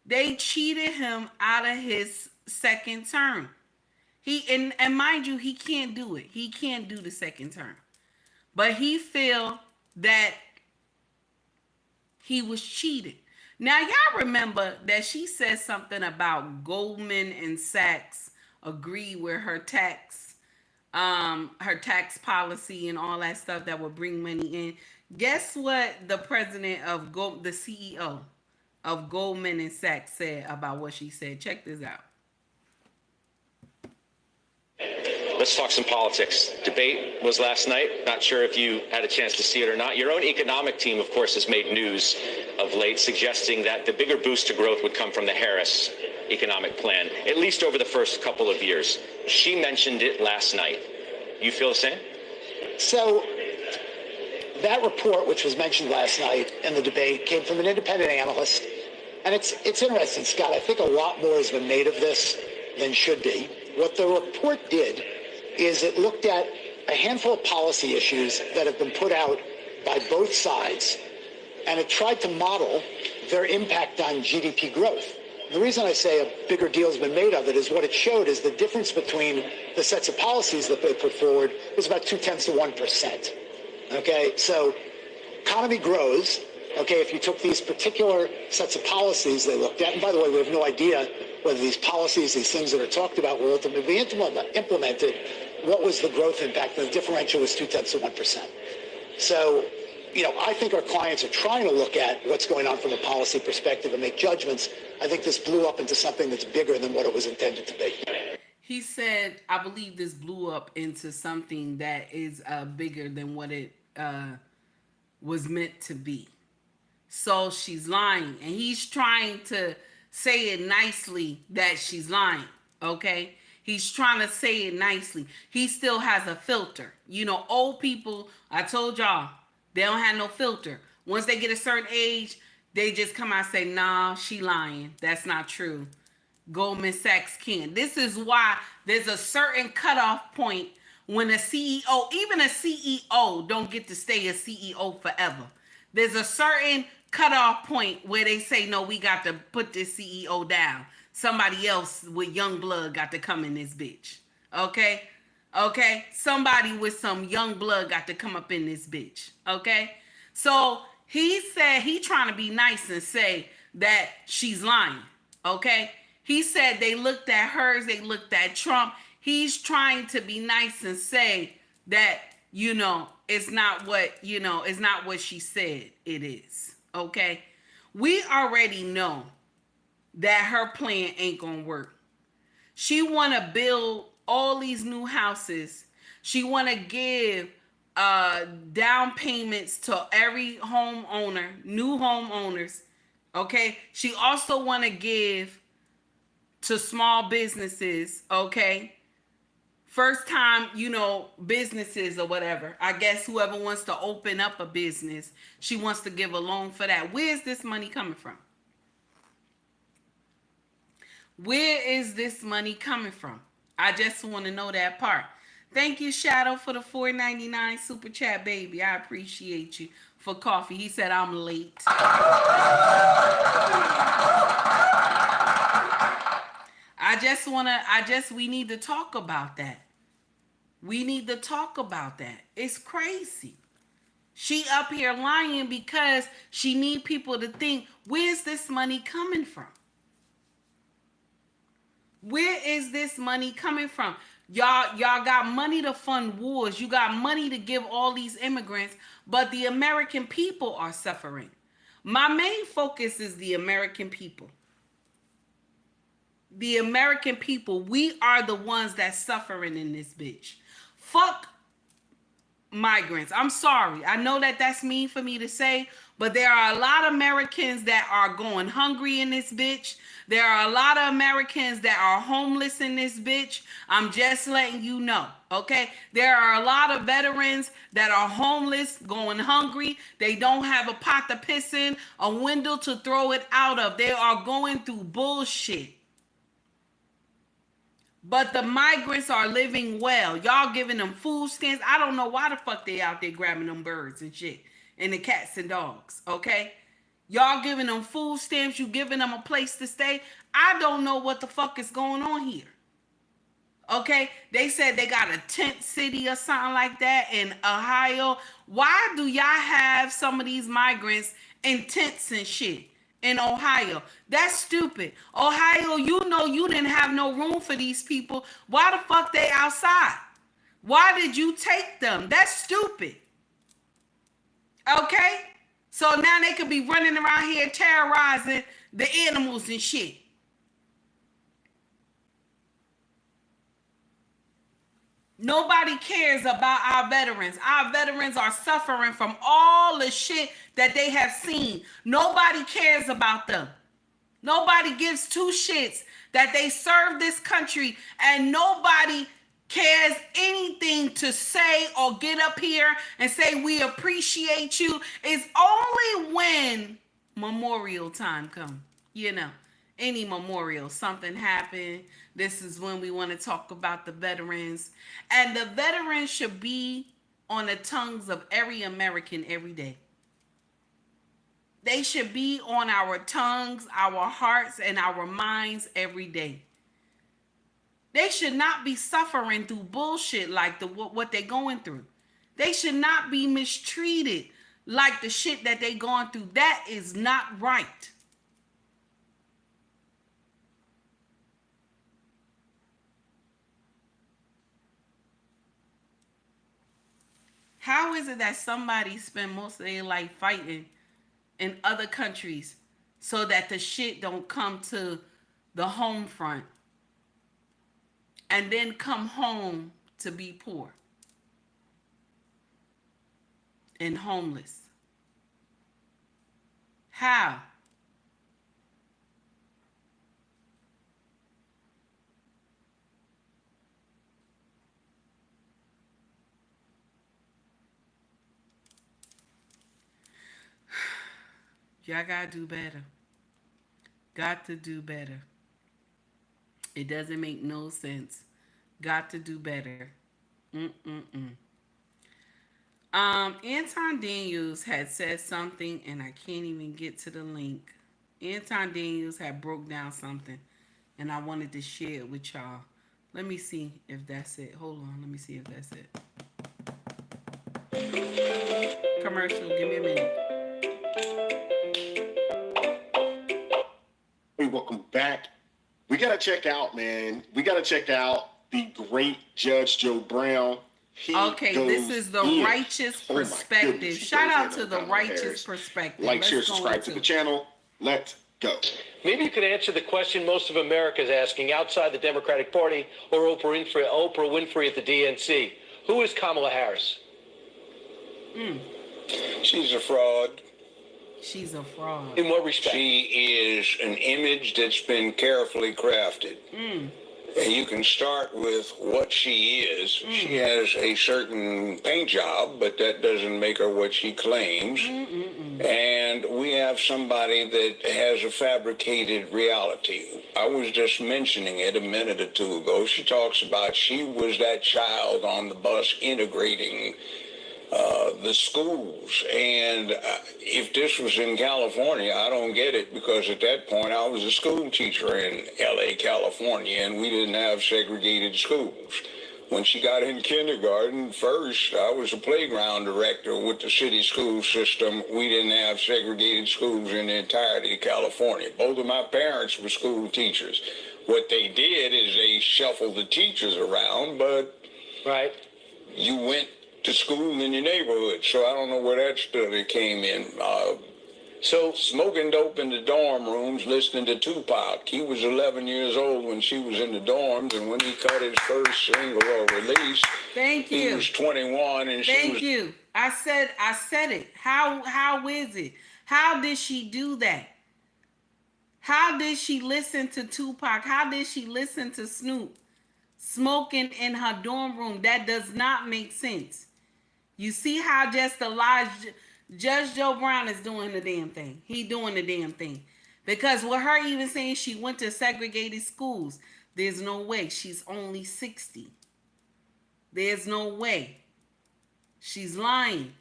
They cheated him out of his second term. And mind you, he can't do it. He can't do the second term. But he feel that he was cheated. Now, y'all remember that she said something about Goldman and Sachs agree with her tax policy and all that stuff that would bring money in. Guess what the president of the CEO of Goldman and Sachs said about what she said? Check this out. Let's talk some politics. Debate was last night. Not sure if you had a chance to see it or not. Your own economic team, of course, has made news of late, suggesting that the bigger boost to growth would come from the Harris economic plan, at least over the first couple of years. She mentioned it last night. You feel the same? So that report, which was mentioned last night in the debate, came from an independent analyst. And it's interesting, Scott. I think a lot more has been made of this than should be. What the report did is it looked at a handful of policy issues that have been put out by both sides, and it tried to model their impact on GDP growth. The reason I say a bigger deal has been made of it is what it showed is the difference between the sets of policies that they put forward was about 0.2%. Okay, so economy grows. Okay, if you took these particular sets of policies they looked at, and by the way, we have no idea whether these policies, these things that are talked about will ultimately be implemented, what was the growth impact? And the differential was 0.2%. So, I think our clients are trying to look at what's going on from a policy perspective and make judgments. I think this blew up into something that's bigger than what it was intended to be. He said, I believe this blew up into something that is bigger than what it was meant to be. So she's lying. And he's trying to say it nicely that she's lying, okay? He's trying to say it nicely. He still has a filter. Old people, I told y'all, they don't have no filter. Once they get a certain age, they just come out and say, nah, she lying. That's not true. Goldman Sachs can. This is why there's a certain cutoff point when a CEO, even a CEO, don't get to stay a CEO forever. There's a certain cutoff point where they say, no, we got to put this CEO down. Somebody else with young blood got to come in this bitch. Okay? Somebody with some young blood got to come up in this bitch. Okay? So he said he trying to be nice and say that she's lying. Okay? He said they looked at hers, they looked at Trump. He's trying to be nice and say that, it's not what she said it is. Okay? We already know that her plan ain't gonna work. She wanna build all these new houses. She wanna give down payments to every homeowner, new homeowners. Okay? She also wanna give to small businesses, okay? First time, businesses or whatever. I guess whoever wants to open up a business, she wants to give a loan for that. Where's this money coming from? Where is this money coming from? I just want to know that part. Thank you, Shadow, for the $4.99 super chat, baby. I appreciate you. For coffee. He said I'm late. We need to talk about that. We need to talk about that. It's crazy. She up here lying because she need people to think, where's this money coming from? Where is this money coming from? Y'all got money to fund wars. You got money to give all these immigrants, but the American people are suffering. My main focus is the American people. The American people, we are the ones that's suffering in this bitch. Fuck migrants. I'm sorry. I know that that's mean for me to say, but there are a lot of Americans that are going hungry in this bitch. There are a lot of Americans that are homeless in this bitch. I'm just letting you know, okay? There are a lot of veterans that are homeless, going hungry. They don't have a pot to piss in, a window to throw it out of. They are going through bullshit. But the migrants are living well. Y'all giving them food stamps. I don't know why the fuck they out there grabbing them birds and shit. And the cats and dogs, okay? Y'all giving them food stamps. You giving them a place to stay. I don't know what the fuck is going on here. Okay? They said they got a tent city or something like that in Ohio. Why do y'all have some of these migrants in tents and shit? In Ohio. That's stupid. Ohio, you know you didn't have no room for these people. Why the fuck they outside? Why did you take them? That's stupid. Okay? So now they could be running around here terrorizing the animals and shit. Nobody cares about our veterans. Our veterans are suffering from all the shit that they have seen. Nobody cares about them. Nobody gives two shits that they serve this country, and nobody cares anything to say or get up here and say we appreciate you. It's only when Memorial time comes, you know. Any memorial, something happened. This is when we want to talk about the veterans. And the veterans should be on the tongues of every American every day. They should be on our tongues, our hearts, and our minds every day. They should not be suffering through bullshit like what they're going through. They should not be mistreated like the shit that they're going through. That is not right. How is it that somebody spend most of their life fighting in other countries so that the shit don't come to the home front and then come home to be poor and homeless? How? Y'all gotta do better. Got to do better. It doesn't make no sense. Got to do better. Anton Daniels had said something, and I can't even get to the link. Anton Daniels had broke down something, and I wanted to share it with y'all. Let me see if that's it. Hold on. Let me see if that's it. Commercial. Give me a minute. Hey, welcome back. We got to check out, man. We got to check out the great Judge Joe Brown. This is the righteous perspective. Shout out to the righteous perspective. Like, share, subscribe to the channel. Let's go. Maybe you could answer the question most of America is asking outside the Democratic Party or Oprah Winfrey at the DNC. Who is Kamala Harris? She's a fraud. She's a fraud. In what respect? She is an image that's been carefully crafted. And you can start with what she is. She has a certain paint job, but that doesn't make her what she claims. And we have somebody that has a fabricated reality. I was just mentioning it a minute or two ago. She talks about she was that child on the bus integrating the schools. And if this was in California, I don't get it, because at that point I was a school teacher in LA, California, and we didn't have segregated schools. When she got in kindergarten, first, I was a playground director with the city school system. We didn't have segregated schools in the entirety of California. Both of my parents were school teachers. What they did is they shuffled the teachers around, but you went to school in your neighborhood. So I don't know where that study came in. So smoking dope in the dorm rooms, listening to Tupac. He was 11 years old when she was in the dorms, and when he cut his first single or release, he was 21, and she was. Thank you. I said it. How is it? How did she do that? How did she listen to Tupac? How did she listen to Snoop smoking in her dorm room? That does not make sense. You see how just the lies. Judge Joe Brown is doing the damn thing. He doing the damn thing. Because with her even saying she went to segregated schools, there's no way. She's only 60. There's no way. She's lying.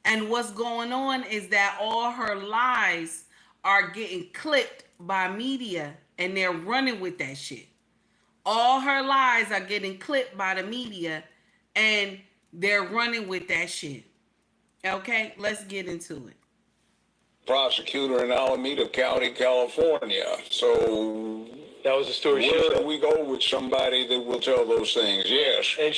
And what's going on is that all her lies are getting clipped by media and they're running with that shit. All her lies are getting clipped by the media and they're running with that shit. Okay, let's get into it. Prosecutor in Alameda County, California. So that was the story. Where do we go with somebody that will tell those things? Yes. And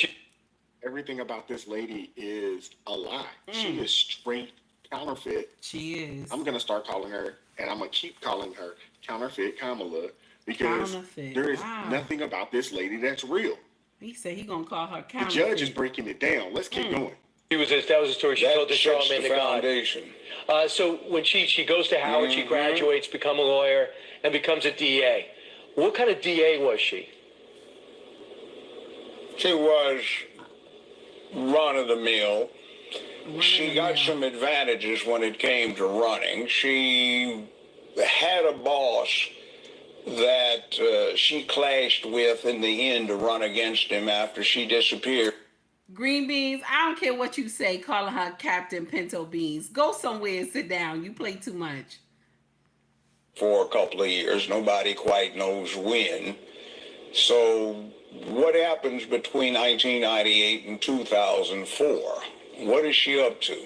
everything about this lady is a lie. She is straight counterfeit. She is. I'm gonna start calling her, and I'm gonna keep calling her counterfeit Kamala, because there is nothing about this lady that's real. He said he gonna call her counterfeit. The judge is breaking it down. Let's keep going. That was a story she told to Charlamagne the foundation. So when she goes to Howard, she graduates, becomes a lawyer, and becomes a DA. What kind of DA was she? She was run-of-the-mill. She got some advantages when it came to running. She had a boss that she clashed with in the end to run against him after she disappeared. Green beans, I don't care what you say, calling her Captain Pinto Beans. Go somewhere and sit down. You play too much. For a couple of years. Nobody quite knows when. So what happens between 1998 and 2004? What is she up to?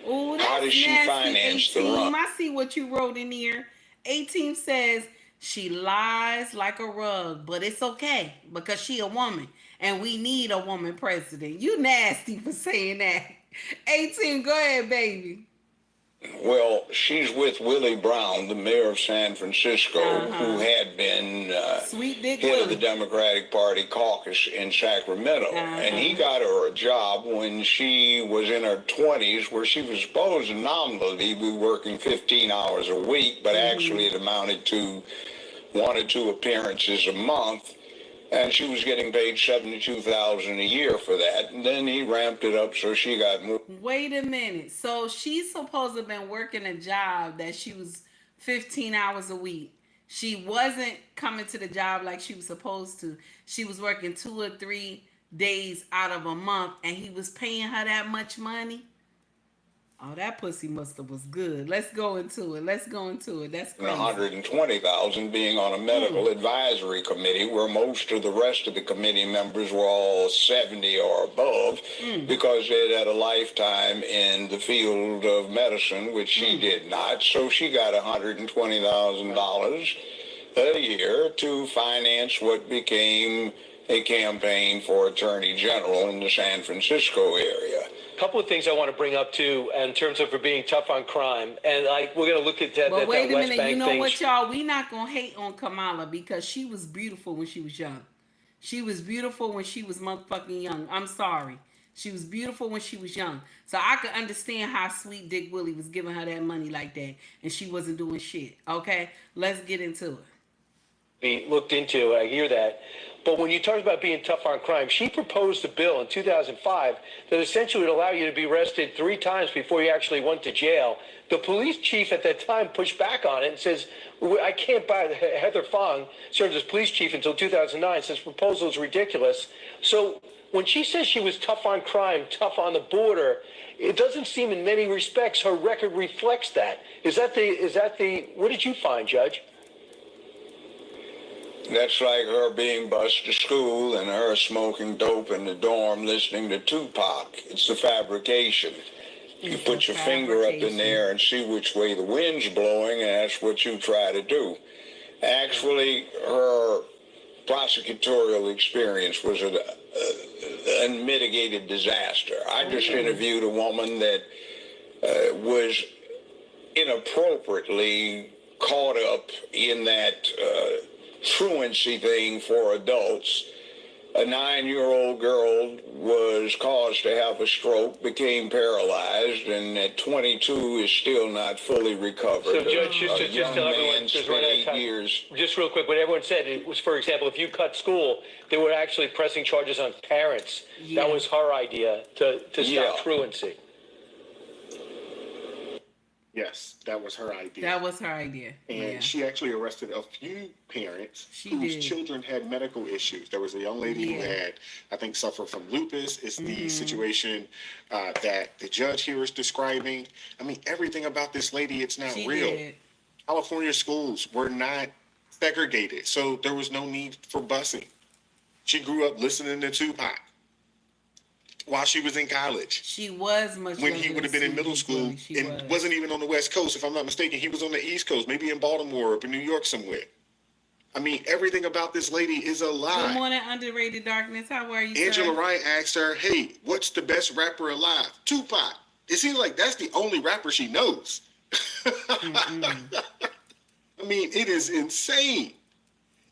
Ooh, that's how does she finance the run? I see what you wrote in here. 18 says she lies like a rug, but it's okay because she a woman and we need a woman president. You nasty for saying that. 18, go ahead, baby. Well, she's with Willie Brown, the mayor of San Francisco, who had been head of the Democratic Party caucus in Sacramento. And he got her a job when she was in her 20s, where she was supposed to nominally be working 15 hours a week, but actually it amounted to 1 or 2 appearances a month. And she was getting paid $72,000 a year for that. And then he ramped it up so she got more. Wait a minute. So she's supposed to have been working a job that she was 15 hours a week. She wasn't coming to the job like she was supposed to. She was working 2 or 3 days out of a month, and he was paying her that much money. Oh, that pussy muster was good. Let's go into it. That's crazy. $120,000 being on a medical advisory committee, where most of the rest of the committee members were all 70 or above, because they had a lifetime in the field of medicine, which she did not. So she got $120,000 a year to finance what became a campaign for Attorney General in the San Francisco area. Couple of things I want to bring up too, in terms of her being tough on crime, and we're going to look at that. But wait a West minute, Bank you know thing. what, y'all? We not gonna hate on Kamala because she was beautiful when she was young. She was beautiful when she was motherfucking young. I'm sorry, she was beautiful when she was young. So I could understand how Sweet Dick Willie was giving her that money like that, and she wasn't doing shit. Okay, let's get into it. Be looked into. I hear that. But when you talk about being tough on crime, she proposed a bill in 2005 that essentially would allow you to be arrested 3 times before you actually went to jail. The police chief at that time pushed back on it and says, I can't buy. Heather Fong served as police chief until 2009, says proposal is ridiculous. So when she says she was tough on crime, tough on the border, it doesn't seem in many respects her record reflects that. Is that the, what did you find, Judge? That's like her being bused to school and her smoking dope in the dorm listening to Tupac. It's the fabrication. You put your finger up in there and see which way the wind's blowing, and that's what you try to do. Actually, her prosecutorial experience was an unmitigated disaster. I just interviewed a woman that was inappropriately caught up in that truancy thing for adults. A 9-year-old girl was caused to have a stroke, became paralyzed, and at 22 is still not fully recovered. So, Judge, just tell everyone, just run out of time. Years. Just real quick, what everyone said, it was, for example, if you cut school, they were actually pressing charges on parents. Yeah. That was her idea to stop truancy. Yes, that was her idea. That was her idea. And she actually arrested a few parents whose children had medical issues. There was a young lady who had, I think, suffered from lupus. It's the situation that the judge here is describing. I mean, everything about this lady, it's not real. California schools were not segregated, so there was no need for busing. She grew up listening to Tupac while she was in college. She was much when he would have been in middle school and wasn't even on the West Coast, if I'm not mistaken. He was on the East Coast, maybe in Baltimore or in New York somewhere. I mean, everything about this lady is a lie. Good morning, Underrated Darkness. How are you, Angela sir? Ryan asked her, hey, what's the best rapper alive? Tupac. It seems like that's the only rapper she knows. I mean, it is insane.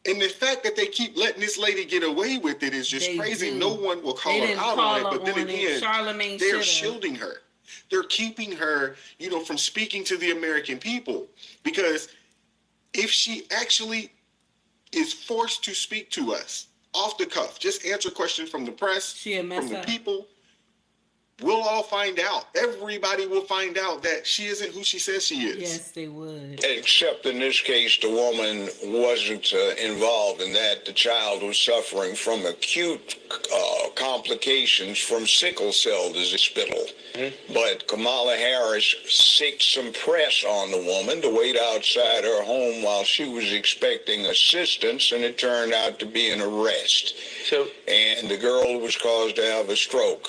And the fact that they keep letting this lady get away with it is just crazy. No one will call her out on it. But then again, Charlamagne they're shielding her. They're keeping her, you know, from speaking to the American people. Because if she actually is forced to speak to us off the cuff, just answer questions from the press, from the people, we'll all find out. Everybody will find out that she isn't who she says she is. Yes, they would. Except in this case, the woman wasn't involved in that. The child was suffering from acute complications from sickle cell disease. But Kamala Harris sicked some press on the woman to wait outside her home while she was expecting assistance, and it turned out to be an arrest. And the girl was caused to have a stroke.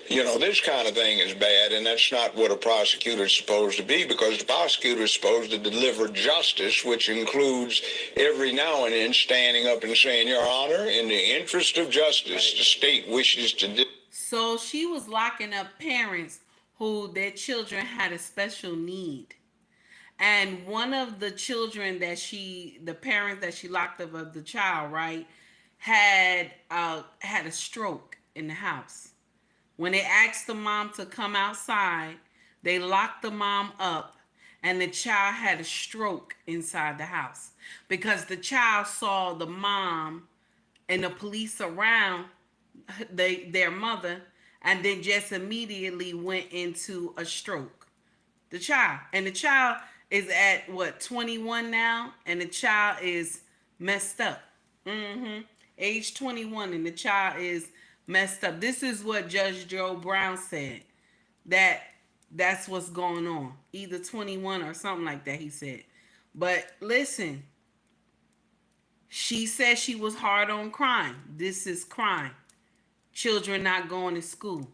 You know, this kind of thing is bad, and that's not what a prosecutor is supposed to be, because the prosecutor is supposed to deliver justice, which includes every now and then standing up and saying, Your Honor, in the interest of justice, the state wishes to do. So she was locking up parents who their children had a special need. And one of the children that the parents that she locked up of the child, right, had a stroke in the house. When they asked the mom to come outside, they locked the mom up, and the child had a stroke inside the house because the child saw the mom and the police around their mother, and then just immediately went into a stroke. The child is at 21 now, and the child is messed up. Age 21, and the child is messed up. This is what Judge Joe Brown said. That's what's going on. Either 21 or something like that, he said. But listen, she said she was hard on crime. This is crime. Children not going to school.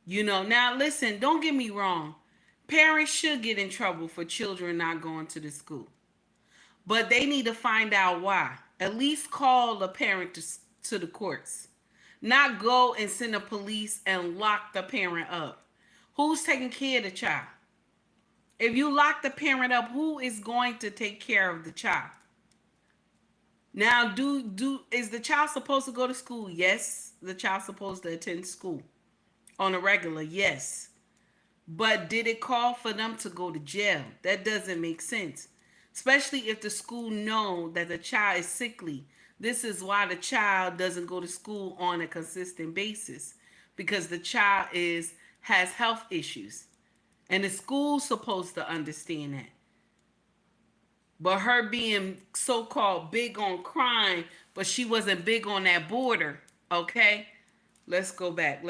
You know, now listen, don't get me wrong. Parents should get in trouble for children not going to the school. But they need to find out why. At least call the parent to the courts. Not go and send the police and lock the parent up. Who's taking care of the child? If you lock the parent up, who is going to take care of the child? Now, is the child supposed to go to school? Yes, the child's supposed to attend school on a regular, yes. But did it call for them to go to jail? That doesn't make sense. Especially if the school know that the child is sickly. This is why the child doesn't go to school on a consistent basis, because the child has health issues, and the school's supposed to understand that. But her being so-called big on crime, but she wasn't big on that border. Okay, let's go back.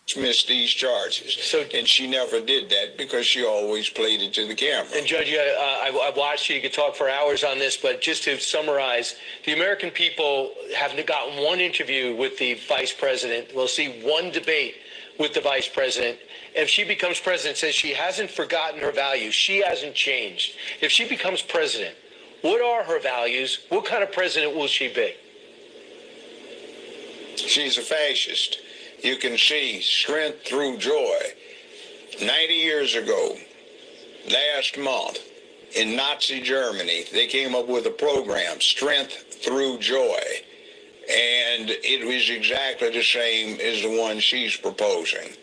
Dismiss these charges. And she never did that because she always played it to the camera. And Judge, I watched you. You could talk for hours on this, but just to summarize, the American people haven't gotten one interview with the vice president. We'll see one debate with the vice president. If she becomes president, says she hasn't forgotten her values. She hasn't changed. If she becomes president, what are her values? What kind of president will she be? She's a fascist. You can see strength through joy. 90 years ago, last month in Nazi Germany. They came up with a program, Strength Through Joy. And it was exactly the same as the one she's proposing.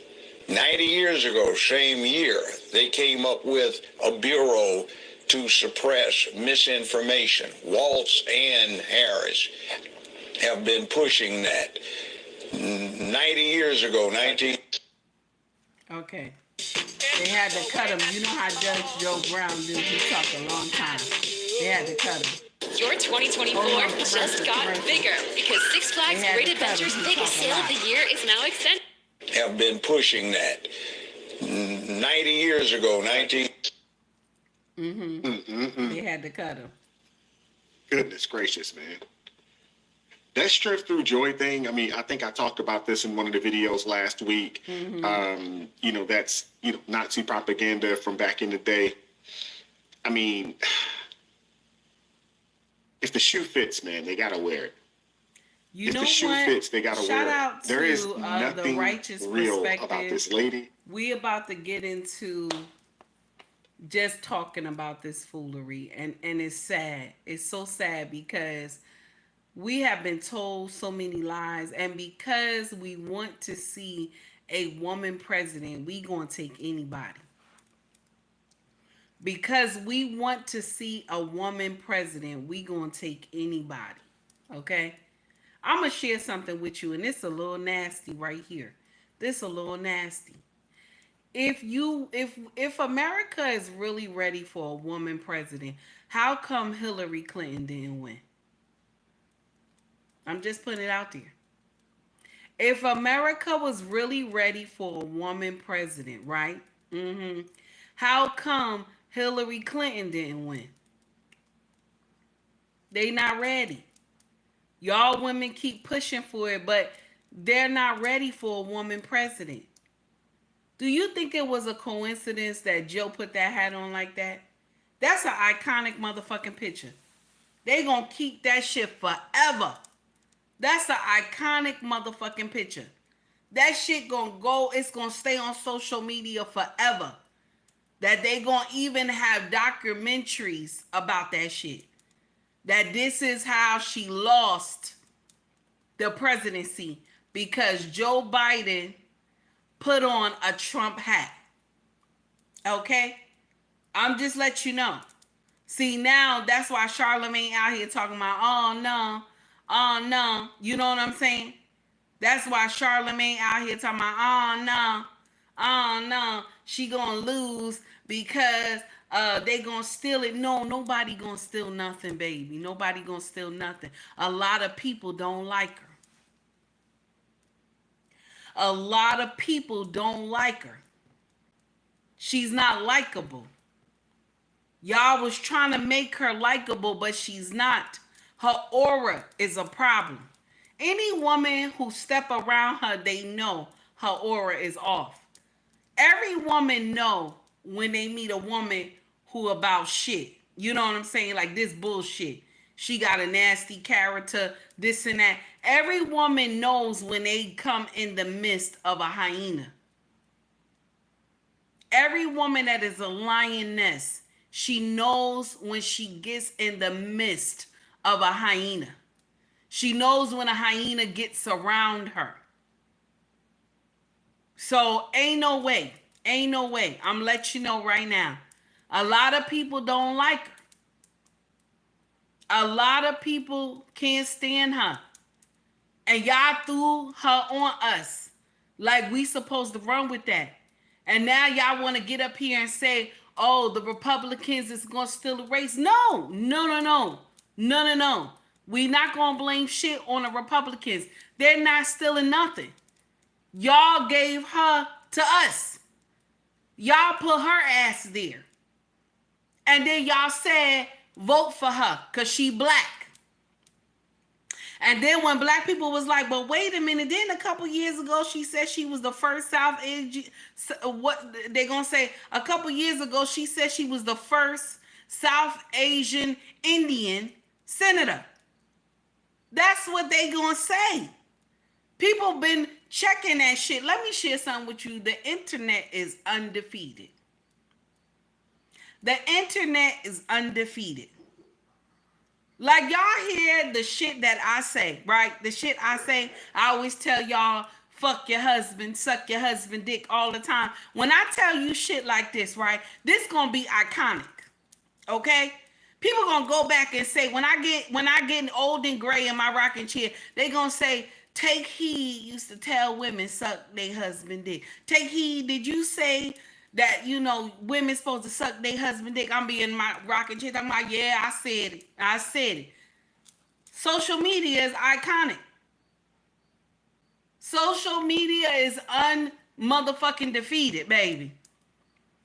90 years ago, same year, they came up with a bureau to suppress misinformation. Waltz and Harris have been pushing that. 90 years ago, 19... Okay. They had to cut him. You know how Judge Joe Brown do. He talked a long time. They had to cut him. Your 2024 just got bigger because Six Flags Great Adventure's biggest sale of the year is now extended. Have been pushing that. 90 years ago, 19... They had to cut him. Goodness gracious, man. That Strength Through Joy thing, I mean, I think I talked about this in one of the videos last week. You know, that's, you know, Nazi propaganda from back in the day. I mean, if the shoe fits, man, they got to wear it. You if know the shoe what? fits, they got to wear Shout it. There is out to nothing the righteous real perspective. about this lady. We about to get into just talking about this foolery, and it's sad. It's so sad because we have been told so many lies, and because we want to see a woman president, we gonna take anybody. Because we want to see a woman president, we gonna take anybody. Okay? I'm gonna share something with you, and it's a little nasty right here. This a little nasty. If America is really ready for a woman president, how come Hillary Clinton didn't win? I'm just putting it out there. If America was really ready for a woman president, right? How come Hillary Clinton didn't win? They not ready. Y'all women keep pushing for it, but they're not ready for a woman president. Do you think it was a coincidence that Joe put that hat on like that? That's an iconic motherfucking picture. They gonna keep that shit forever. That's an iconic motherfucking picture. That shit gonna go, it's gonna stay on social media forever. That they gonna even have documentaries about that shit. That this is how she lost the presidency because Joe Biden put on a Trump hat. Okay? I'm just let you know. See, now that's why Charlamagne out here talking about, oh no. You know what I'm saying? That's why Charlamagne out here talking about, oh no. She gonna lose because they gonna steal it. No, nobody gonna steal nothing, baby. Nobody gonna steal nothing. A lot of people don't like her. A lot of people don't like her. She's not likable. Y'all was trying to make her likable, but she's not. Her aura is a problem. Any woman who step around her, they know her aura is off. Every woman know when they meet a woman who about shit. You know what I'm saying? Like this bullshit. She got a nasty character, this and that. Every woman knows when they come in the midst of a hyena. Every woman that is a lioness, she knows when she gets in the midst of a hyena. She knows when a hyena gets around her. So ain't no way. I'm letting you know right now. A lot of people don't like her. A lot of people can't stand her. And y'all threw her on us. Like we supposed to run with that. And now y'all want to get up here and say, oh, the Republicans is going to steal the race. No. We not going to blame shit on the Republicans. They're not stealing nothing. Y'all gave her to us. Y'all put her ass there. And then y'all said, vote for her because she black. And then when black people was like, but wait a minute, then a couple years ago, she said she was the first South Asian, what they gonna say, a couple years ago, she said she was the first South Asian Indian senator. That's what they gonna say. People been checking that shit. Let me share something with you. The internet is undefeated. The internet is undefeated. Like, y'all hear the shit that I say, right? The shit I say, I always tell y'all, fuck your husband, suck your husband dick all the time. When I tell you shit like this, right? This gonna be iconic. Okay? People gonna go back and say, when I get old and gray in my rocking chair, they gonna say, Take Heed used to tell women suck their husband dick. Take Heed, did you say that, women supposed to suck their husband dick? I'm being my rocking chair. I'm like, yeah, I said it. Social media is iconic. Social media is un-motherfucking defeated, baby.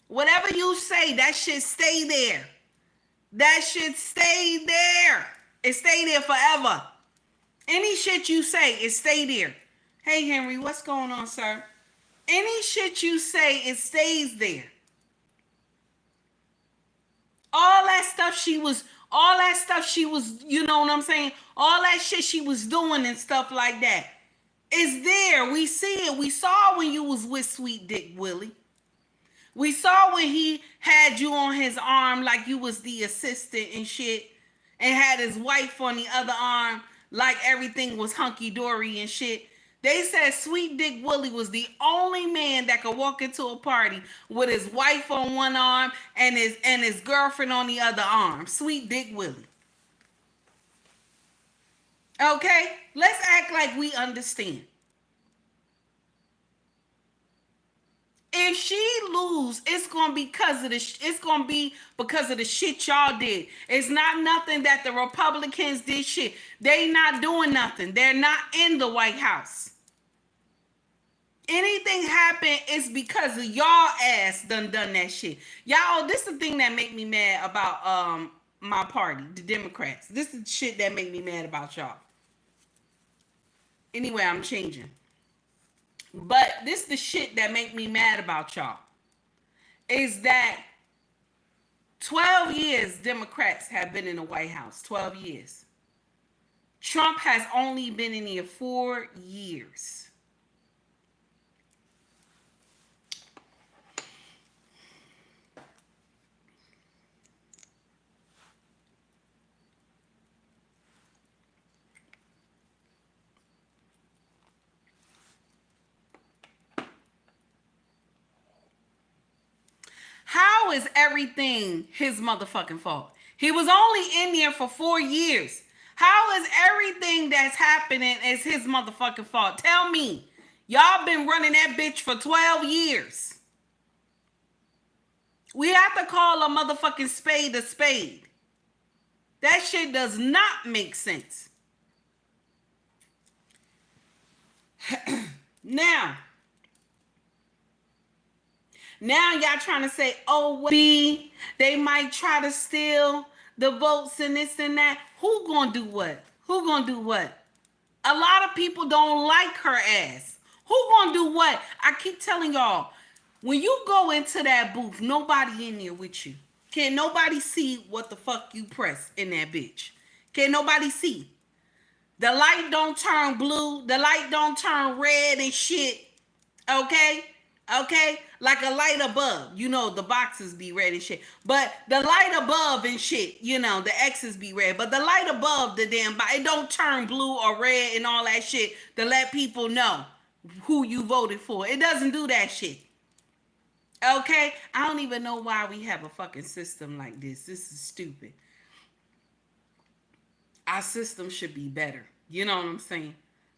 Whatever you say, that shit stay there. That shit stay there. It stay there forever. Any shit you say, it stay there. Hey, Henry, what's going on, sir? Any shit you say, it stays there. All that stuff she was, you know what I'm saying? All that shit she was doing and stuff like that. It's there. We see it. We saw when you was with Sweet Dick Willie. We saw when he had you on his arm like you was the assistant and shit, and had his wife on the other arm like everything was hunky-dory and shit. They said Sweet Dick Willie was the only man that could walk into a party with his wife on one arm and his girlfriend on the other arm. Sweet Dick Willie. Okay? Let's act like we understand. If she lose, it's gonna be because of the shit y'all did. It's not nothing that the Republicans did shit. They not doing nothing. They're not in the White House. Anything happen, it's because of y'all ass done that shit. Y'all, this is the thing that make me mad about my party, the Democrats. This is the shit that make me mad about y'all. Anyway, I'm changing. But this is the shit that make me mad about y'all. Is that 12 years Democrats have been in the White House. 12 years. Trump has only been in here 4 years. How is everything his motherfucking fault? He was only in there for 4 years. How is everything that's happening is his motherfucking fault? Tell me. Y'all been running that bitch for 12 years. We have to call a motherfucking spade a spade. That shit does not make sense. Now y'all trying to say, oh, they might try to steal the votes and this and that. Who gonna do what? Who gonna do what? A lot of people don't like her ass. Who gonna do what? I keep telling y'all, when you go into that booth, nobody in there with you. Can't nobody see what the fuck you press in that bitch. Can't nobody see. The light don't turn blue. The light don't turn red and shit. Okay? Okay? Like a light above. You know, the boxes be red and shit. But the light above and shit, you know, the X's be red. But the light above the damn box, it don't turn blue or red and all that shit to let people know who you voted for. It doesn't do that shit. Okay? I don't even know why we have a fucking system like this. This is stupid. Our system should be better. You know what I'm saying?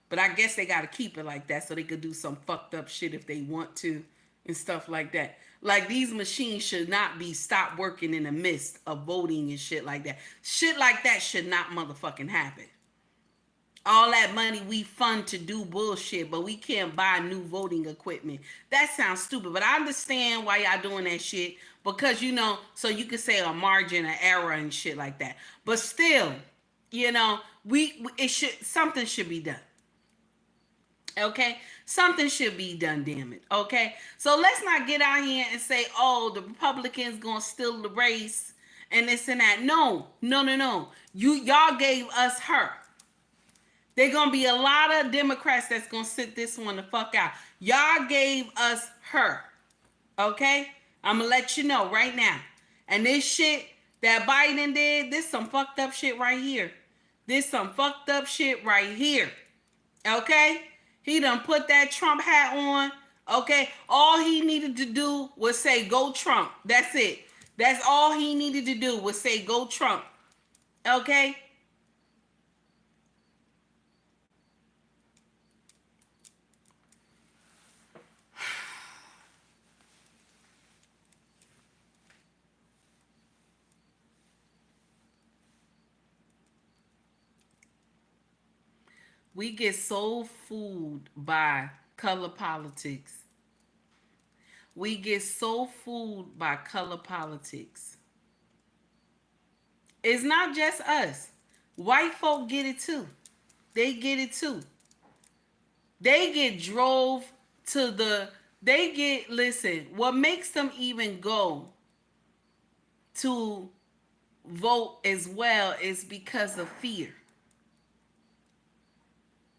But I guess they got to keep it like that so they could do some fucked up shit if they want to and stuff like that. Like, these machines should not be stopped working in the midst of voting and shit like that. Shit like that should not motherfucking happen. All that money we fund to do bullshit, but we can't buy new voting equipment. That sounds stupid, but I understand why y'all doing that shit. Because, you know, so you could say a margin of error and shit like that. But still, you know, something should be done. Okay? Something should be done, damn it. Okay? So let's not get out here and say, oh, the Republicans gonna steal the race and this and that. No. Y'all gave us her. There gonna be a lot of Democrats that's gonna sit this one the fuck out. Y'all gave us her. Okay? I'm gonna let you know right now. And this shit that Biden did, this some fucked up shit right here. This some fucked up shit right here. Okay? He done put that Trump hat on. Okay? All he needed to do was say, go Trump. That's it. That's all he needed to do was say, go Trump. Okay? We get so fooled by color politics. We get so fooled by color politics. It's not just us. White folk get it too. They get it too. They get drove to the, listen, what makes them even go to vote as well is because of fear.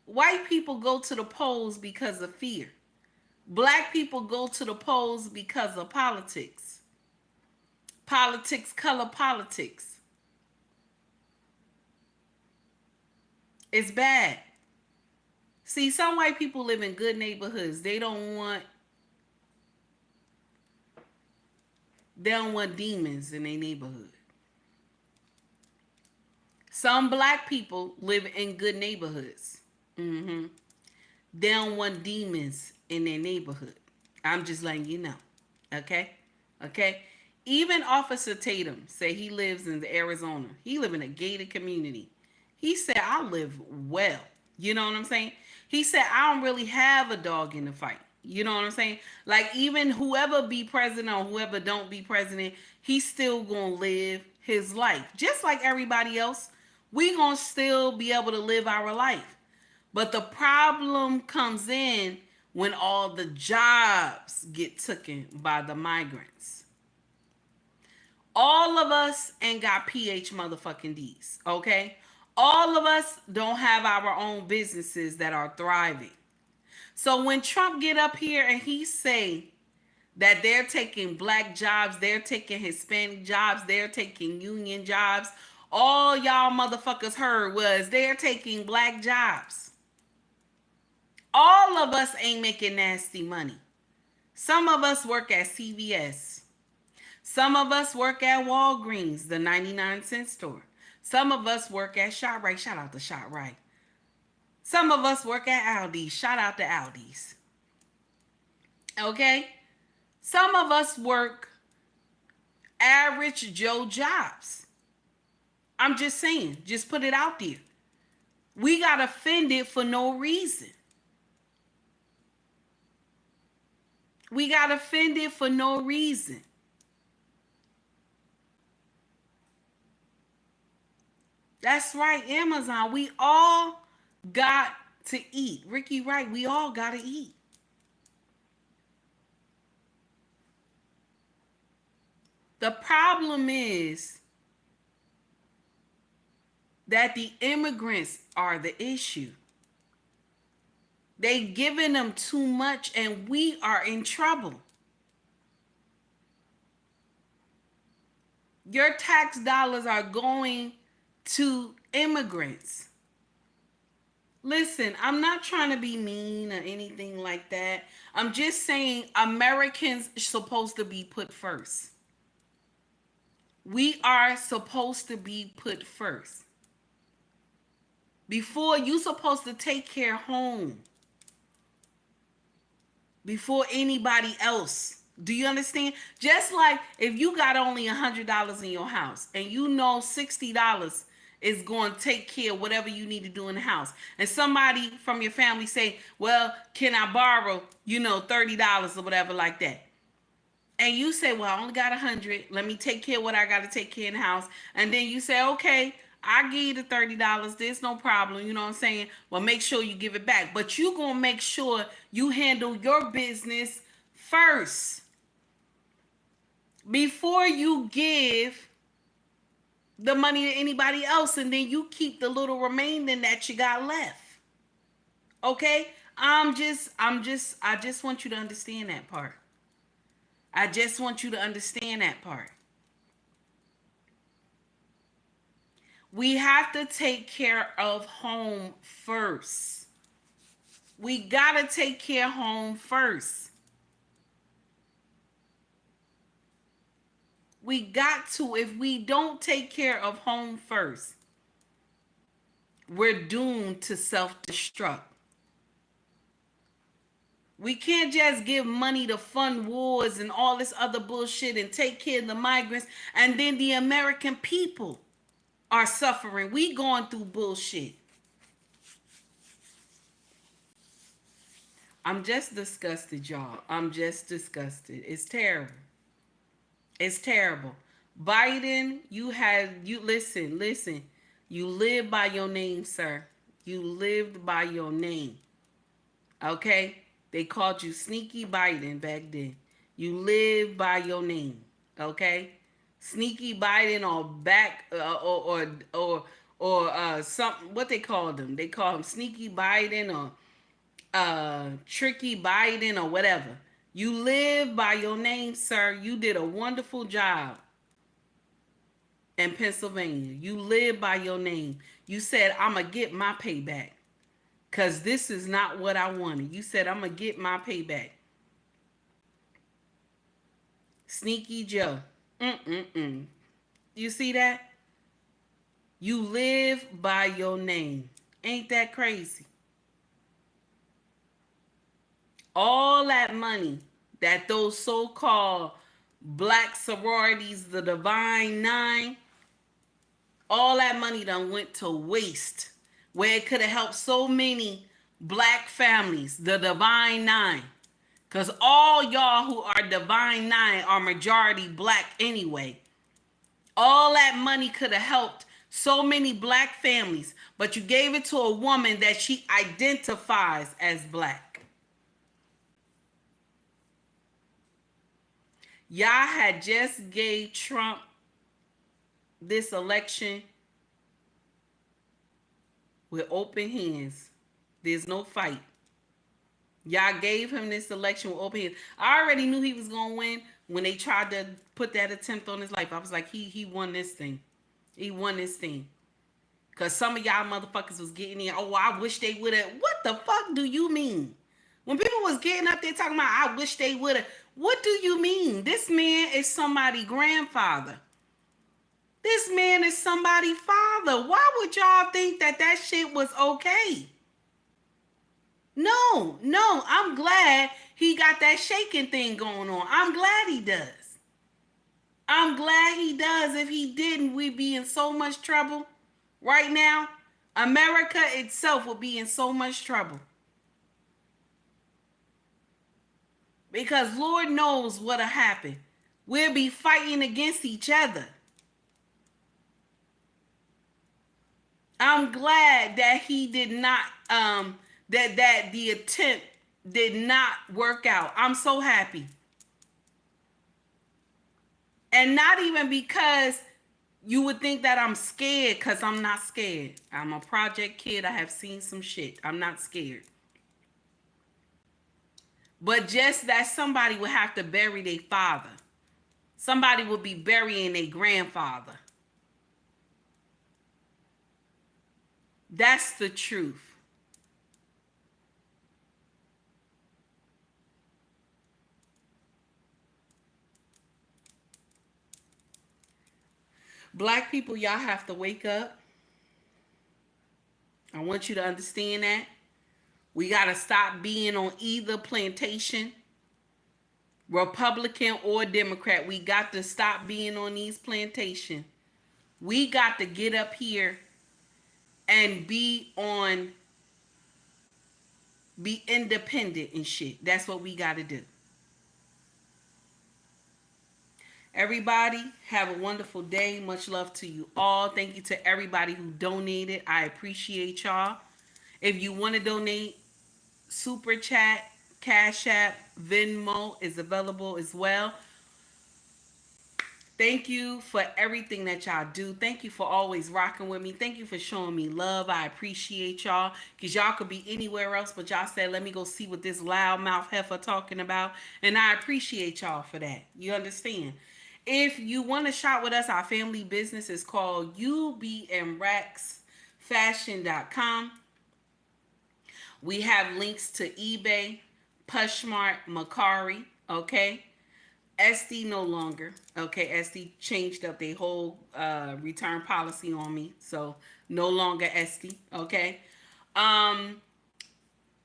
White people go to the polls because of fear. Black people go to the polls because of politics. Politics, color politics. It's bad. See, some white people live in good neighborhoods. They don't want demons in their neighborhood. Some black people live in good neighborhoods. They don't want demons in their neighborhood. I'm just letting you know. Okay? Okay? Even Officer Tatum say he lives in Arizona. He live in a gated community. He said, I live well. You know what I'm saying? He said, I don't really have a dog in the fight. You know what I'm saying? Like, even whoever be president or whoever don't be president, he's still gonna live his life. Just like everybody else, we gonna still be able to live our life. But the problem comes in when all the jobs get taken by the migrants. All of us ain't got PH motherfucking D's, okay? All of us don't have our own businesses that are thriving. So when Trump get up here and he say that they're taking black jobs, they're taking Hispanic jobs, they're taking union jobs, all y'all motherfuckers heard was they're taking black jobs. All of us ain't making nasty money. Some of us work at CVS. Some of us work at Walgreens, the 99-cent store. Some of us work at ShopRite. Shout out to ShopRite. Some of us work at Aldi's. Shout out to Aldi's. Okay? Some of us work average Joe jobs. I'm just saying. Just put it out there. We got offended for no reason. We got offended for no reason. That's right, Amazon. We all got to eat. Ricky Wright, we all got to eat. The problem is that the immigrants are the issue. They giving them too much and we are in trouble. Your tax dollars are going to immigrants. Listen, I'm not trying to be mean or anything like that. I'm just saying Americans are supposed to be put first. We are supposed to be put first. Before you supposed to take care of home. Before anybody else. Do you understand? Just like if you got only $100 in your house and you know $60 is going to take care of whatever you need to do in the house. And somebody from your family say, well, can I borrow, $30 or whatever like that. And you say, well, I only got 100. Let me take care of what I got to take care in the house. And then you say, okay, I give you the $30. There's no problem. You know what I'm saying? Well, make sure you give it back. But you going to make sure you handle your business first. Before you give the money to anybody else. And then you keep the little remaining that you got left. Okay? I just want you to understand that part. I just want you to understand that part. We have to take care of home first. We gotta take care of home first. We got to. If we don't take care of home first, we're doomed to self-destruct. We can't just give money to fund wars and all this other bullshit and take care of the migrants, and then the American people are suffering. We going through bullshit. I'm just disgusted, y'all. I'm just disgusted. It's terrible. It's terrible. Biden, you listen. You live by your name, sir. You lived by your name. Okay? They called you Sneaky Biden back then. You live by your name. Okay? Sneaky Biden or back or something. What they called him? They call him Sneaky Biden or Tricky Biden or whatever. You live by your name, sir. You did a wonderful job in Pennsylvania. You live by your name. You said, I'm going to get my payback because this is not what I wanted. You said, I'm going to get my payback. Sneaky Joe. You see that? You live by your name. Ain't that crazy? All that money that those so-called black sororities, the Divine Nine, all that money done went to waste where it could have helped so many black families, the Divine Nine. Because all y'all who are Divine Nine are majority black anyway. All that money could have helped so many black families, but you gave it to a woman that she identifies as black. Y'all had just gave Trump this election with open hands. There's no fight. Y'all gave him this election with open hands. I already knew he was going to win when they tried to put that attempt on his life. I was like, he won this thing. He won this thing. Because some of y'all motherfuckers was getting in. Oh, I wish they would have. What the fuck do you mean? When people was getting up there talking about, I wish they would have. What do you mean? This man is somebody's grandfather. This man is somebody's father. Why would y'all think that that shit was okay? No. I'm glad he got that shaking thing going on. I'm glad he does. I'm glad he does. If he didn't, we'd be in so much trouble right now. America itself would be in so much trouble. Because Lord knows what'll happen. We'll be fighting against each other. I'm glad that he did not, that the attempt did not work out. I'm so happy. And not even because you would think that I'm scared, because I'm not scared. I'm a project kid. I have seen some shit. I'm not scared. But just that somebody would have to bury their father. Somebody would be burying their grandfather. That's the truth. Black people, y'all have to wake up. I want you to understand that. We got to stop being on either plantation, Republican or Democrat. We got to stop being on these plantations. We got to get up here and be independent and shit. That's what we got to do. Everybody, have a wonderful day. Much love to you all. Thank you to everybody who donated. I appreciate y'all. If you want to donate, Super Chat, Cash App, Venmo is available as well. Thank you for everything that y'all do. Thank you for always rocking with me. Thank you for showing me love. I appreciate y'all. Because y'all could be anywhere else, but y'all said, let me go see what this loudmouth heifer talking about. And I appreciate y'all for that. You understand? If you want to shop with us, our family business is called ubmrexfashion.com. We have links to eBay, Pushmart, Macari, okay? SD no longer, okay? SD changed up their whole return policy on me, so no longer SD, okay?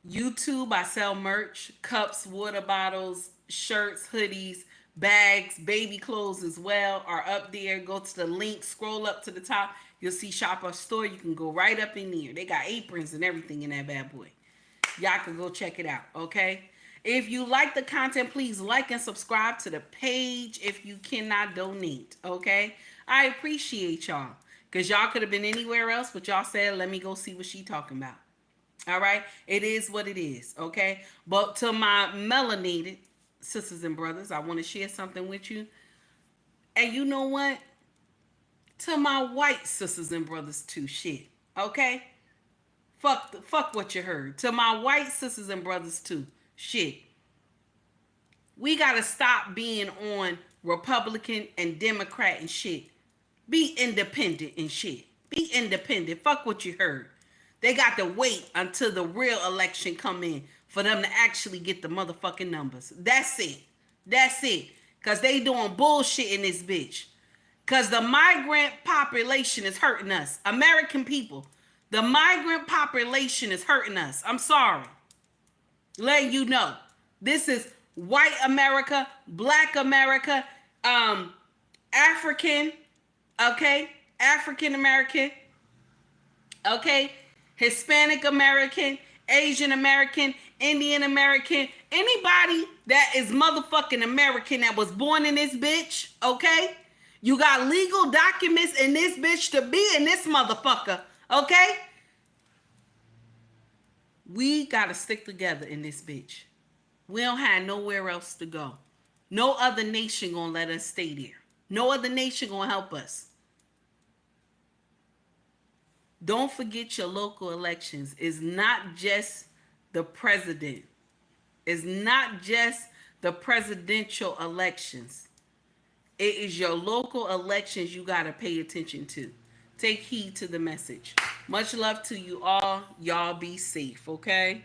YouTube, I sell merch, cups, water bottles, shirts, hoodies, bags, baby clothes as well are up there. Go to the link, scroll up to the top. You'll see Shop Our Store. You can go right up in there. They got aprons and everything in that bad boy. Y'all can go check it out, okay? If you like the content, please like and subscribe to the page if you cannot donate, okay? I appreciate y'all because y'all could have been anywhere else, but y'all said, let me go see what she talking about. All right? It is what it is, okay? But to my melanated sisters and brothers, I want to share something with you. And you know what? To my white sisters and brothers too, shit, okay? Fuck what you heard. To my white sisters and brothers too, shit. We gotta stop being on Republican and Democrat and shit. Be independent and shit. Be independent. Fuck what you heard. They got to wait until the real election come in for them to actually get the motherfucking numbers. That's it. That's it. Because they doing bullshit in this bitch. Because the migrant population is hurting us. American people. The migrant population is hurting us. I'm sorry. Letting you know. This is white America, black America, African, okay? African American, okay? Hispanic American, Asian American, Indian American, anybody that is motherfucking American that was born in this bitch, okay? You got legal documents in this bitch to be in this motherfucker, okay? We gotta stick together in this bitch. We don't have nowhere else to go. No other nation gonna let us stay there. No other nation gonna help us. Don't forget your local elections. It's not just the president. It's not just the presidential elections. It is your local elections you got to pay attention to. Take heed to the message. Much love to you all. Y'all be safe, okay?